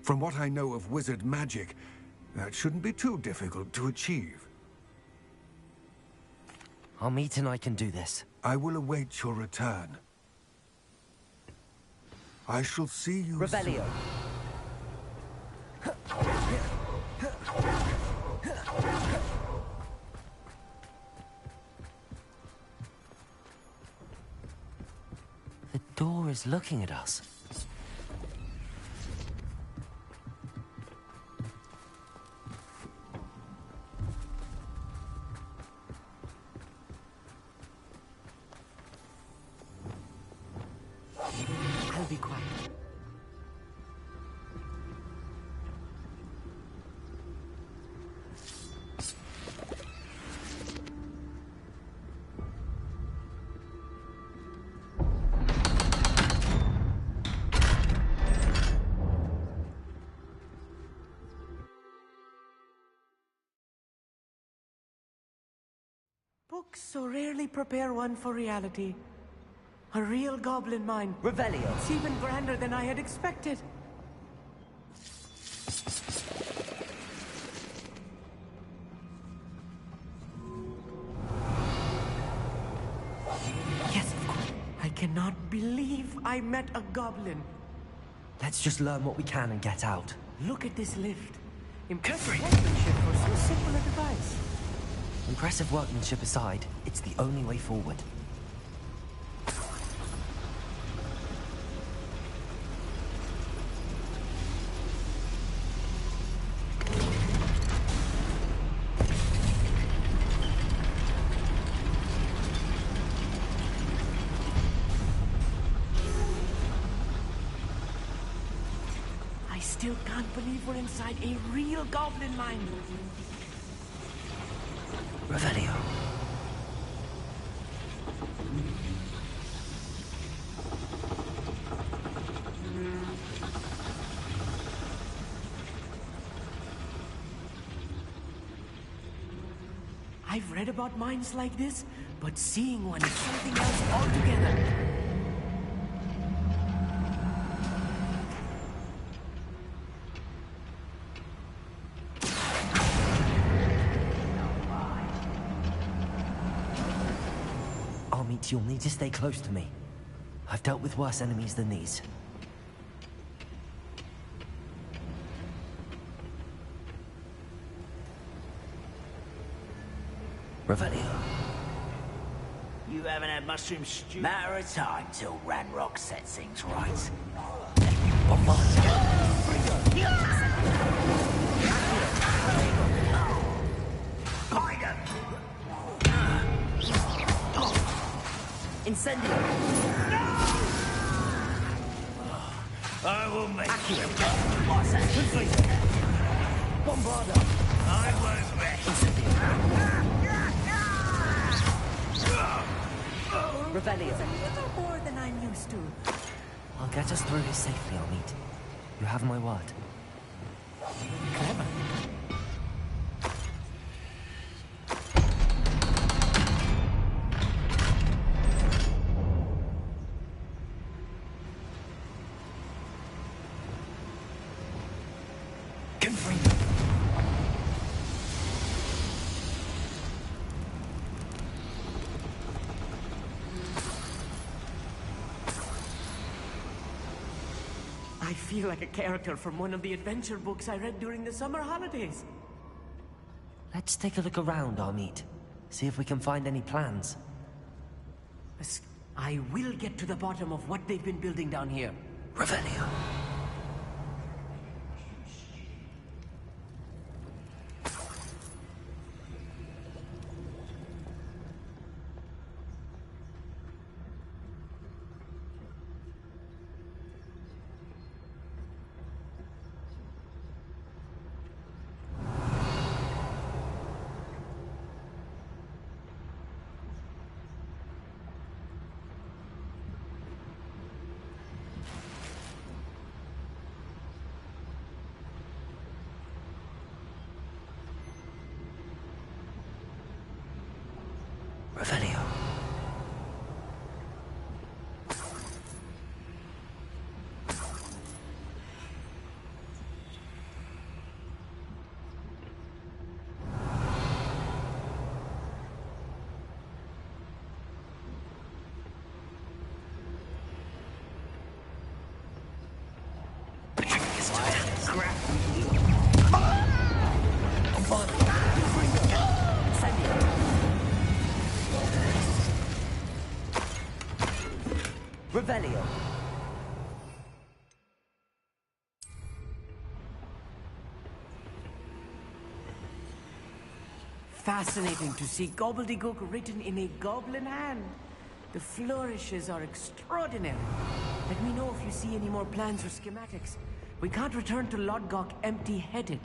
From what I know of wizard magic, that shouldn't be too difficult to achieve. Amit and I can do this. I will await your return. I shall see you Revelio. The door is looking at us. I'll be quiet. Books so rarely prepare one for reality. A real goblin mine. Revelio. It's even grander than I had expected. Yes, of course. I cannot believe I met a goblin. Let's just learn what we can and get out. Look at this lift. Impressive workmanship for so simple a device. Impressive workmanship aside, it's the only way forward. I still can't believe we're inside a real goblin mine. Revelio. I've read about mines like this, but seeing one is something else altogether. Amit, you'll need to stay close to me. I've dealt with worse enemies than these. Revelio. You haven't had mushroom stew? Matter of time till Ranrock sets things right. Incendio! I will make you. What's that? Bombardo! I won't rest. Revelio. It's a little more than I'm used to. I'll get us through this safely, Amit. You have my word. Clever. I feel like a character from one of the adventure books I read during the summer holidays. Let's take a look around, Amit. See if we can find any plans. I will get to the bottom of what they've been building down here. Revelio. Revelio. Revelio. Fascinating to see gobbledygook written in a goblin hand. The flourishes are extraordinary. Let me know if you see any more plans or schematics. We can't return to Lodgok empty-headed.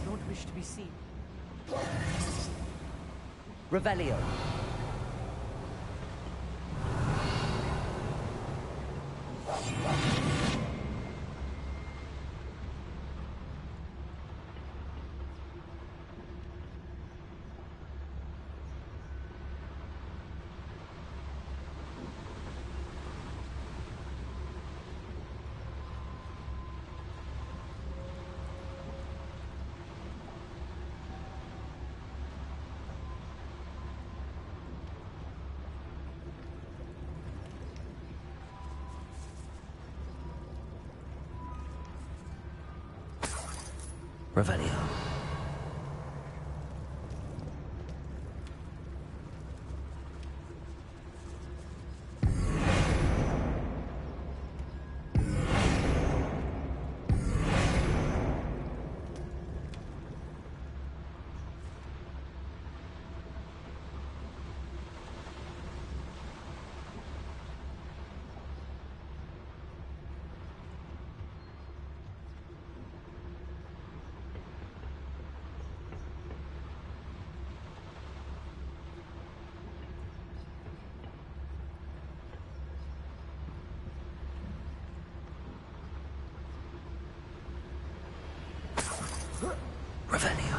Don't wish to be seen. Revelio. Revelio. Revelio.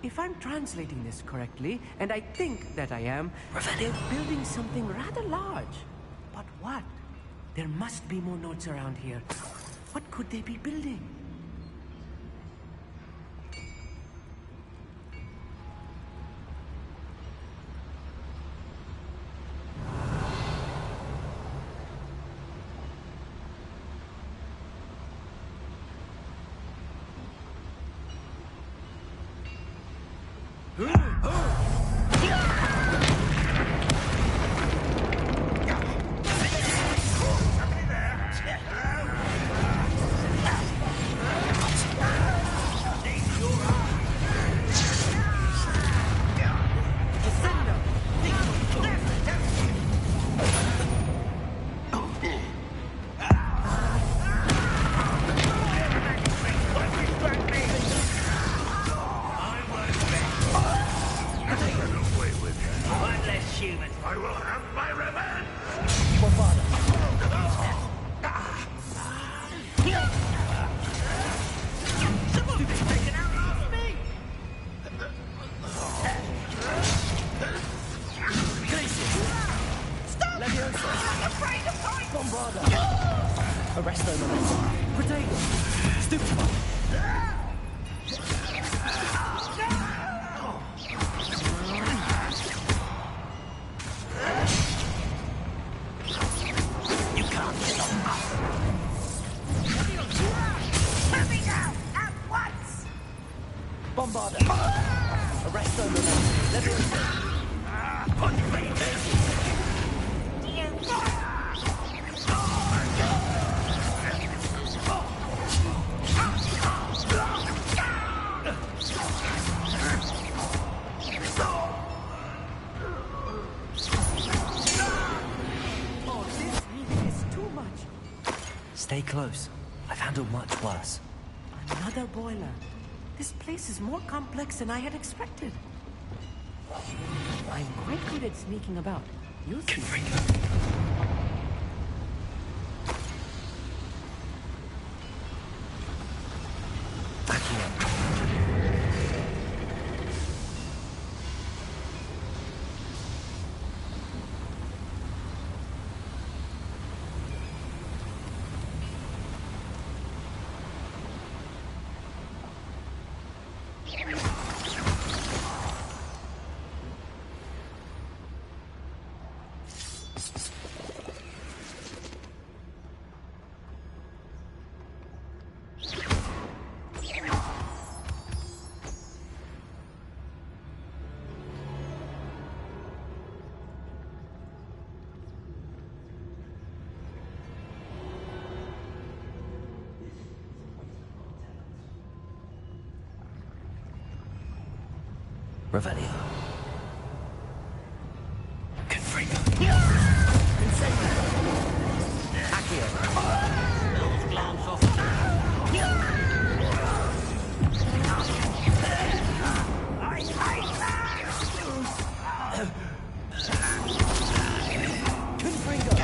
If I'm translating this correctly, and I think that I am, they're building something rather large. But what? There must be more notes around here. What could they be building? Bombarda! Arresto momentum. Protego! Stupefy! You can't stop us. Let me down at once! Bombarda! Arresto momentum. Leviosa! Stay close. I've handled much worse. Another boiler. This place is more complex than I had expected. I'm quite good at sneaking about. You'll see. Revelio. Confringo. Accio. Those glance off. Confringo.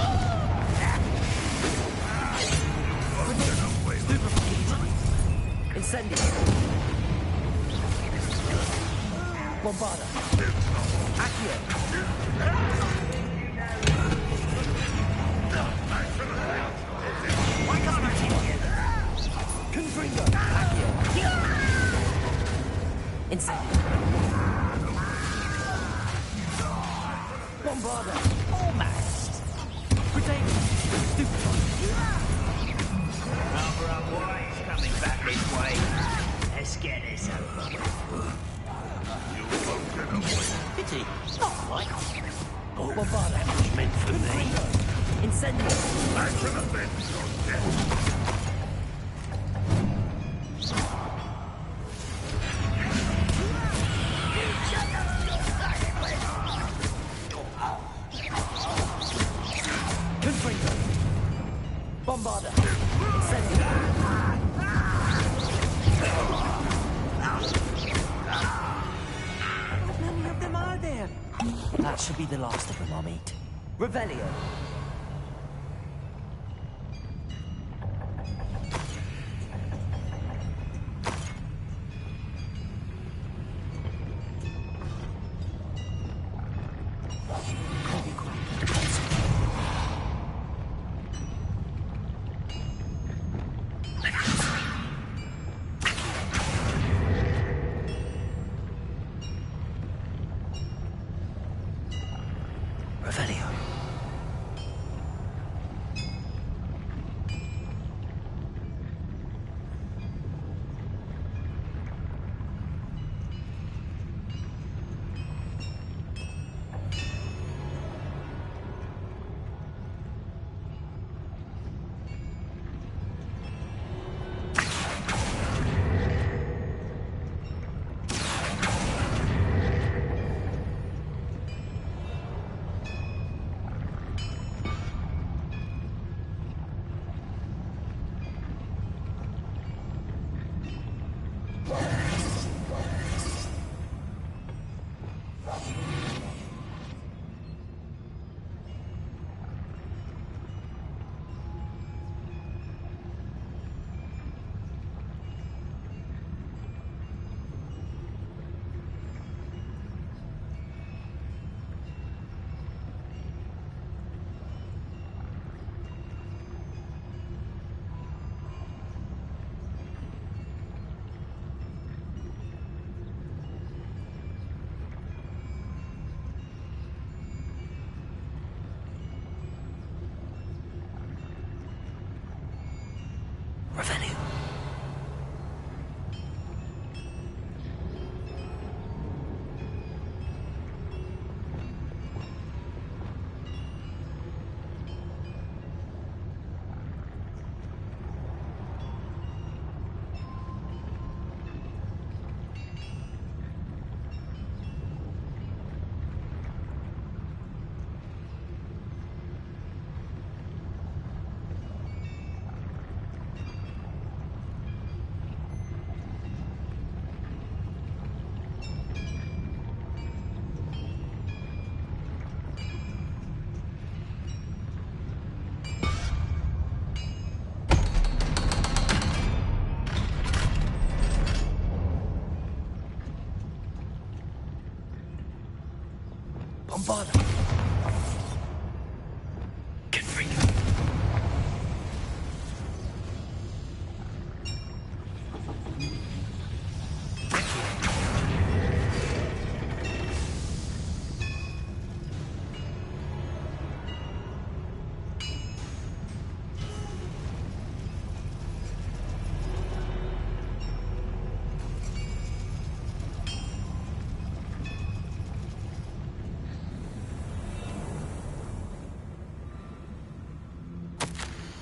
Incendio. Bombarda. Accio. Confringo. Accio. Incendio. Bombarda. Almost. Protego. Stupefy. Number of whites coming back this way. Let's get this over with. Pity. Not quite. Oh, Bombarda was meant for me. Incendio. I should have been so dead. Confringo. Bombarda. Incendio. How many of them are there? That should be the last of them I'll meet. Revelio. Revelio.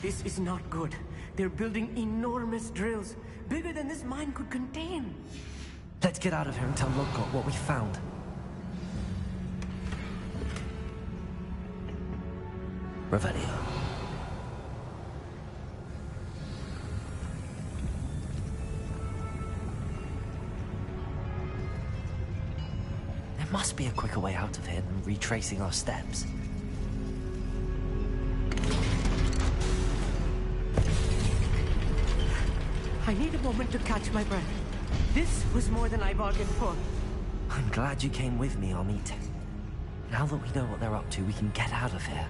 This is not good. They're building enormous drills, bigger than this mine could contain. Let's get out of here and tell Lodgott what we found. Revelio. There must be a quicker way out of here than retracing our steps. I need a moment to catch my breath. This was more than I bargained for. I'm glad you came with me, Amit. Now that we know what they're up to, we can get out of here.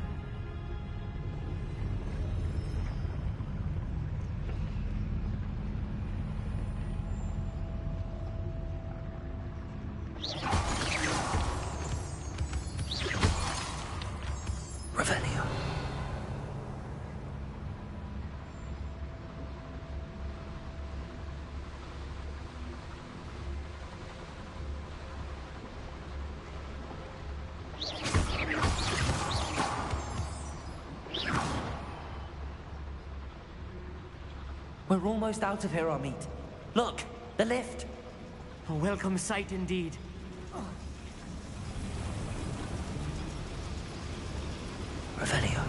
Revelio. We're almost out of here, Amit. Look, the lift. A welcome sight indeed. Revelio.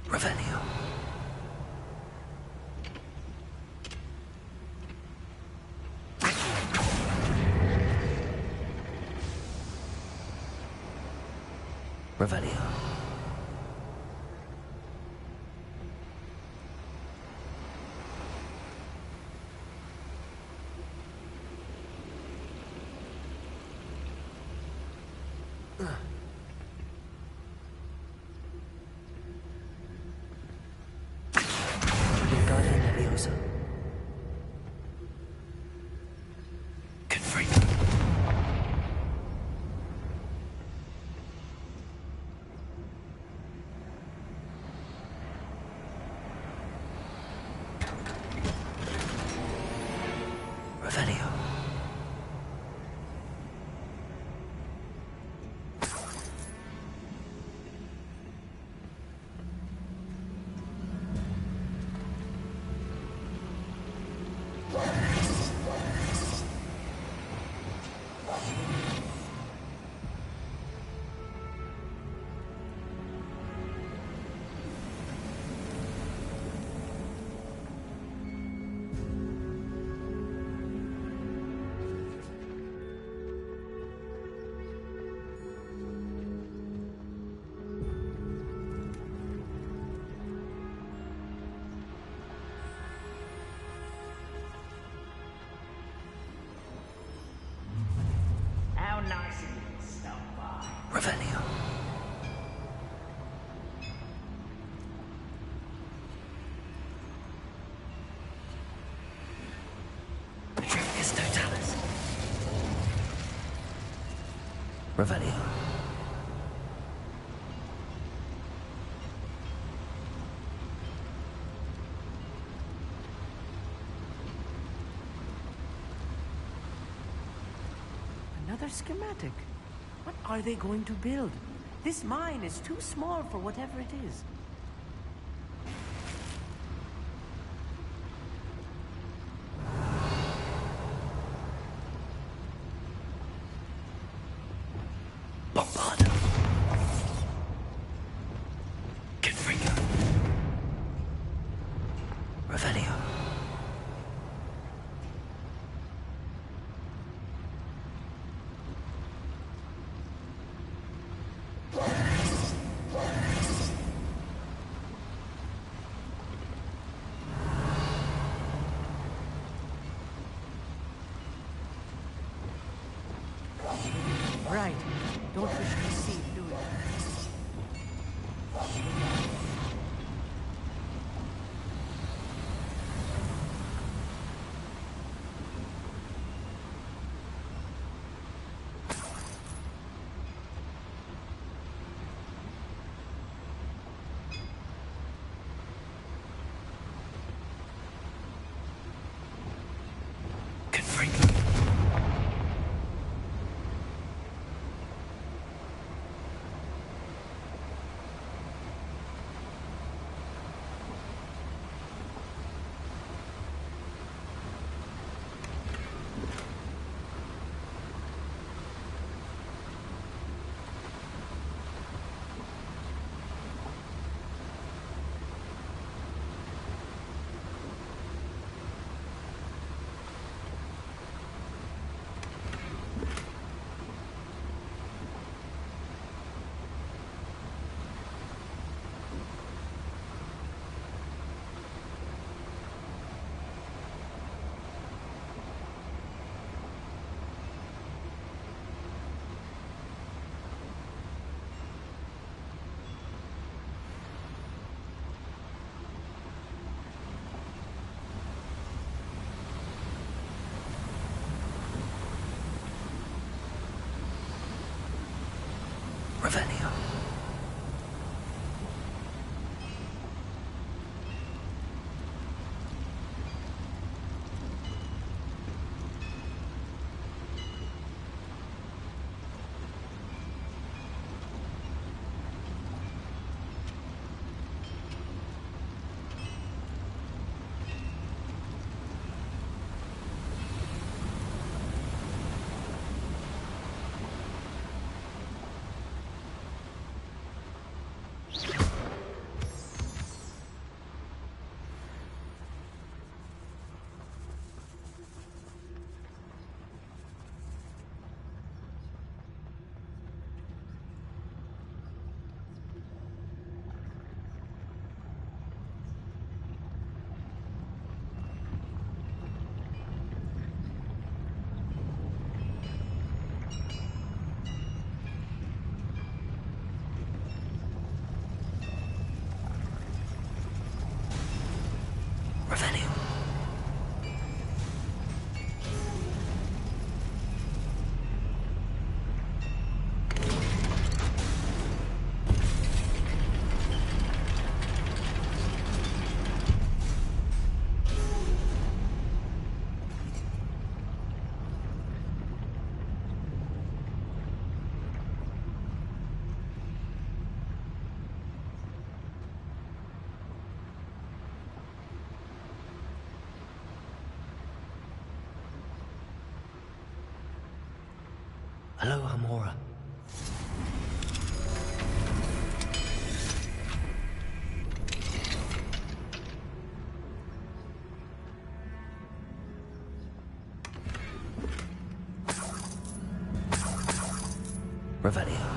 Revelio. Revelio. Revelio. How nice of you to stop by. Revelio. Petrificus Totalis. Revelio. another schematic. What are they going to build? This mine is too small for whatever it is. Right. Don't wish to see, do we? Revelio. Hello, Hamora. Revelio.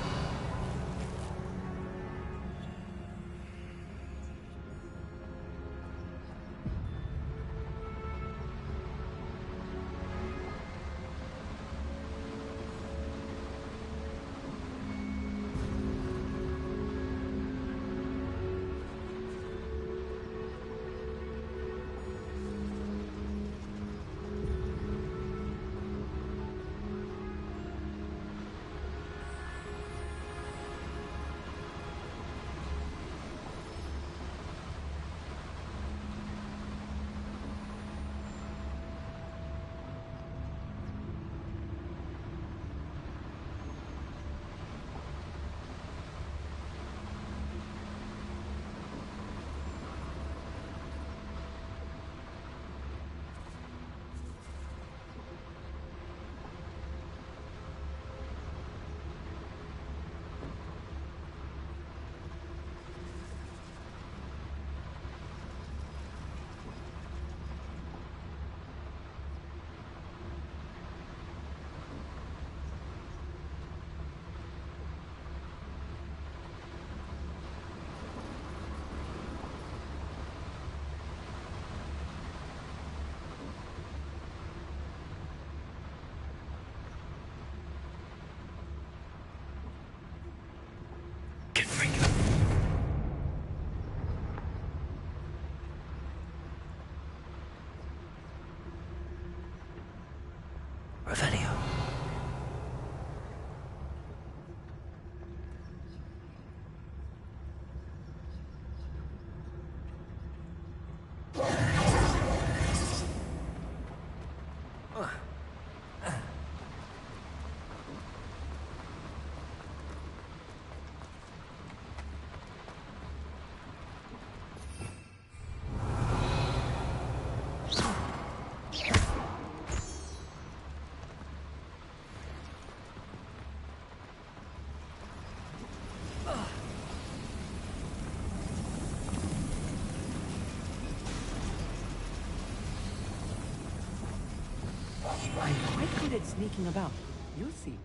good at sneaking about. You'll see.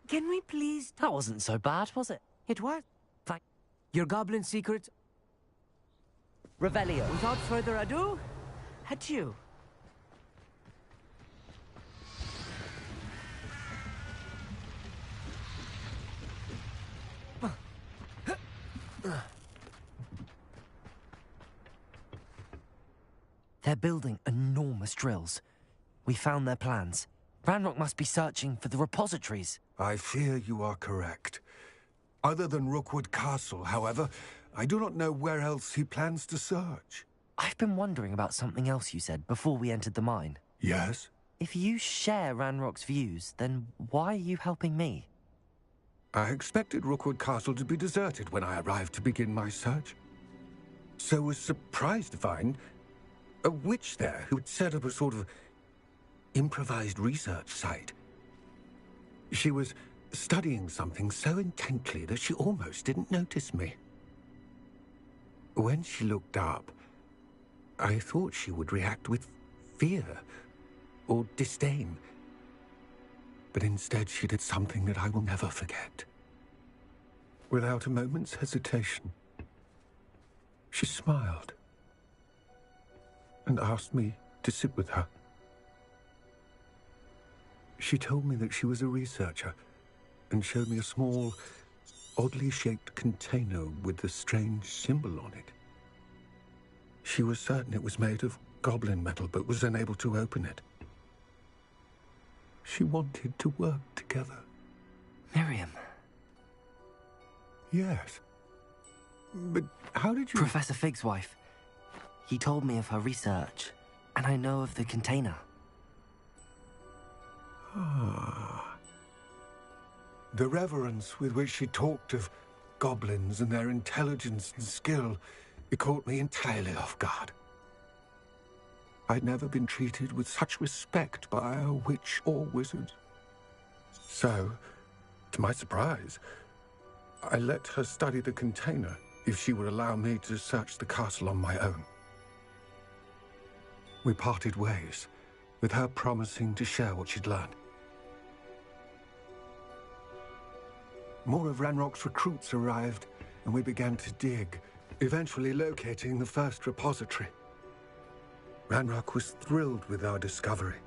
Can we please... That wasn't so bad, was it? It was. Your goblin secrets... Revelio. Without further ado, adieu. They're building enormous drills. We found their plans. Ranrock must be searching for the repositories. I fear you are correct. Other than Rookwood Castle, however, I do not know where else he plans to search. I've been wondering about something else you said before we entered the mine. Yes? If you share Ranrock's views, then why are you helping me? I expected Rookwood Castle to be deserted when I arrived to begin my search. So was surprised to find a witch there who had set up a sort of improvised research site. She was studying something so intently that she almost didn't notice me. When she looked up, I thought she would react with fear or disdain. But instead she did something that I will never forget. Without a moment's hesitation, she smiled and asked me to sit with her. She told me that she was a researcher and showed me a small, oddly shaped container with a strange symbol on it. She was certain it was made of goblin metal, but was unable to open it. She wanted to work together. Miriam. Yes. But how did you... Professor Fig's wife. He told me of her research, and I know of the container. Ah. The reverence with which she talked of goblins and their intelligence and skill, it caught me entirely off guard. I'd never been treated with such respect by a witch or wizard. So, to my surprise, I let her study the container if she would allow me to search the castle on my own. We parted ways, with her promising to share what she'd learned. More of Ranrock's recruits arrived, and we began to dig, eventually locating the first repository. Ranrock was thrilled with our discovery,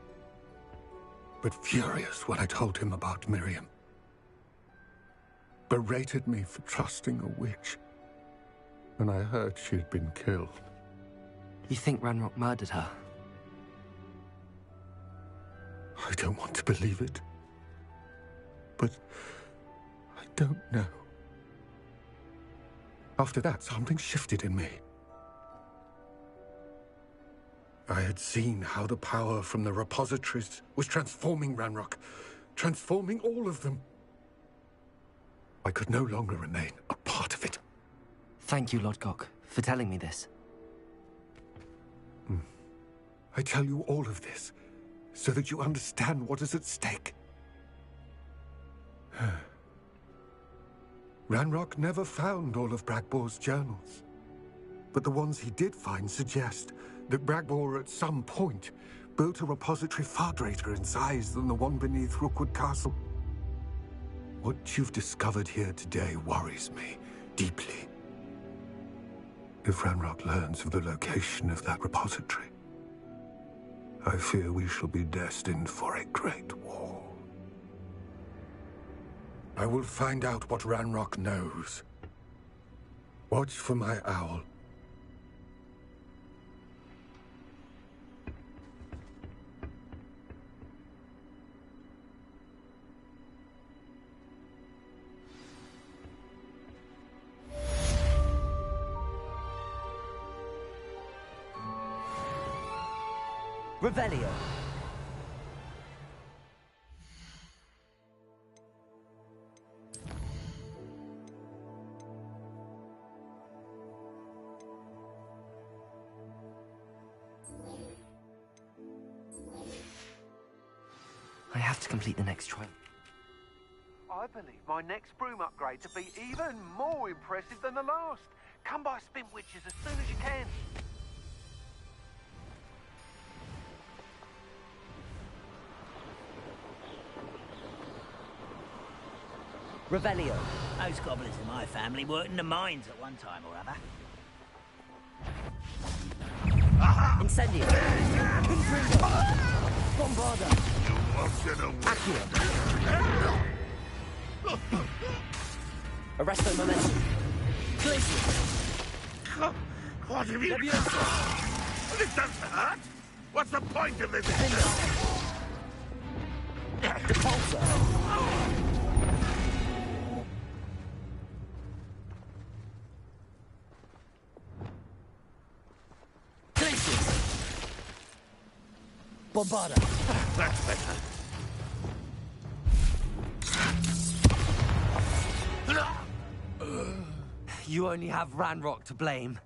but furious when I told him about Miriam. Berated me for trusting a witch, and I heard she'd been killed. You think Ranrock murdered her? I don't want to believe it, but I don't know. After that, something shifted in me. I had seen how the power from the repositories was transforming Ranrock, transforming all of them. I could no longer remain a part of it. Thank you, Lodgok, for telling me this. I tell you all of this so that you understand what is at stake. Ranrock never found all of Bragbor's journals, but the ones he did find suggest that Bragbor at some point built a repository far greater in size than the one beneath Rookwood Castle. What you've discovered here today worries me deeply. If Ranrock learns of the location of that repository, I fear we shall be destined for a great war. I will find out what Ranrock knows. Watch for my owl. Revelio. I have to complete the next trial. I believe my next broom upgrade to be even more impressive than the last. Come by Spin Witches as soon as you can. Revelio. Those goblins in my family worked in the mines at one time or other. Incendio. Confringo. Bombarda. Accio. Arresto Momentum. Glacier. What have you... This doesn't hurt. What's the point of this? Repulsor. Bombarda. That's better. You only have Ranrock to blame.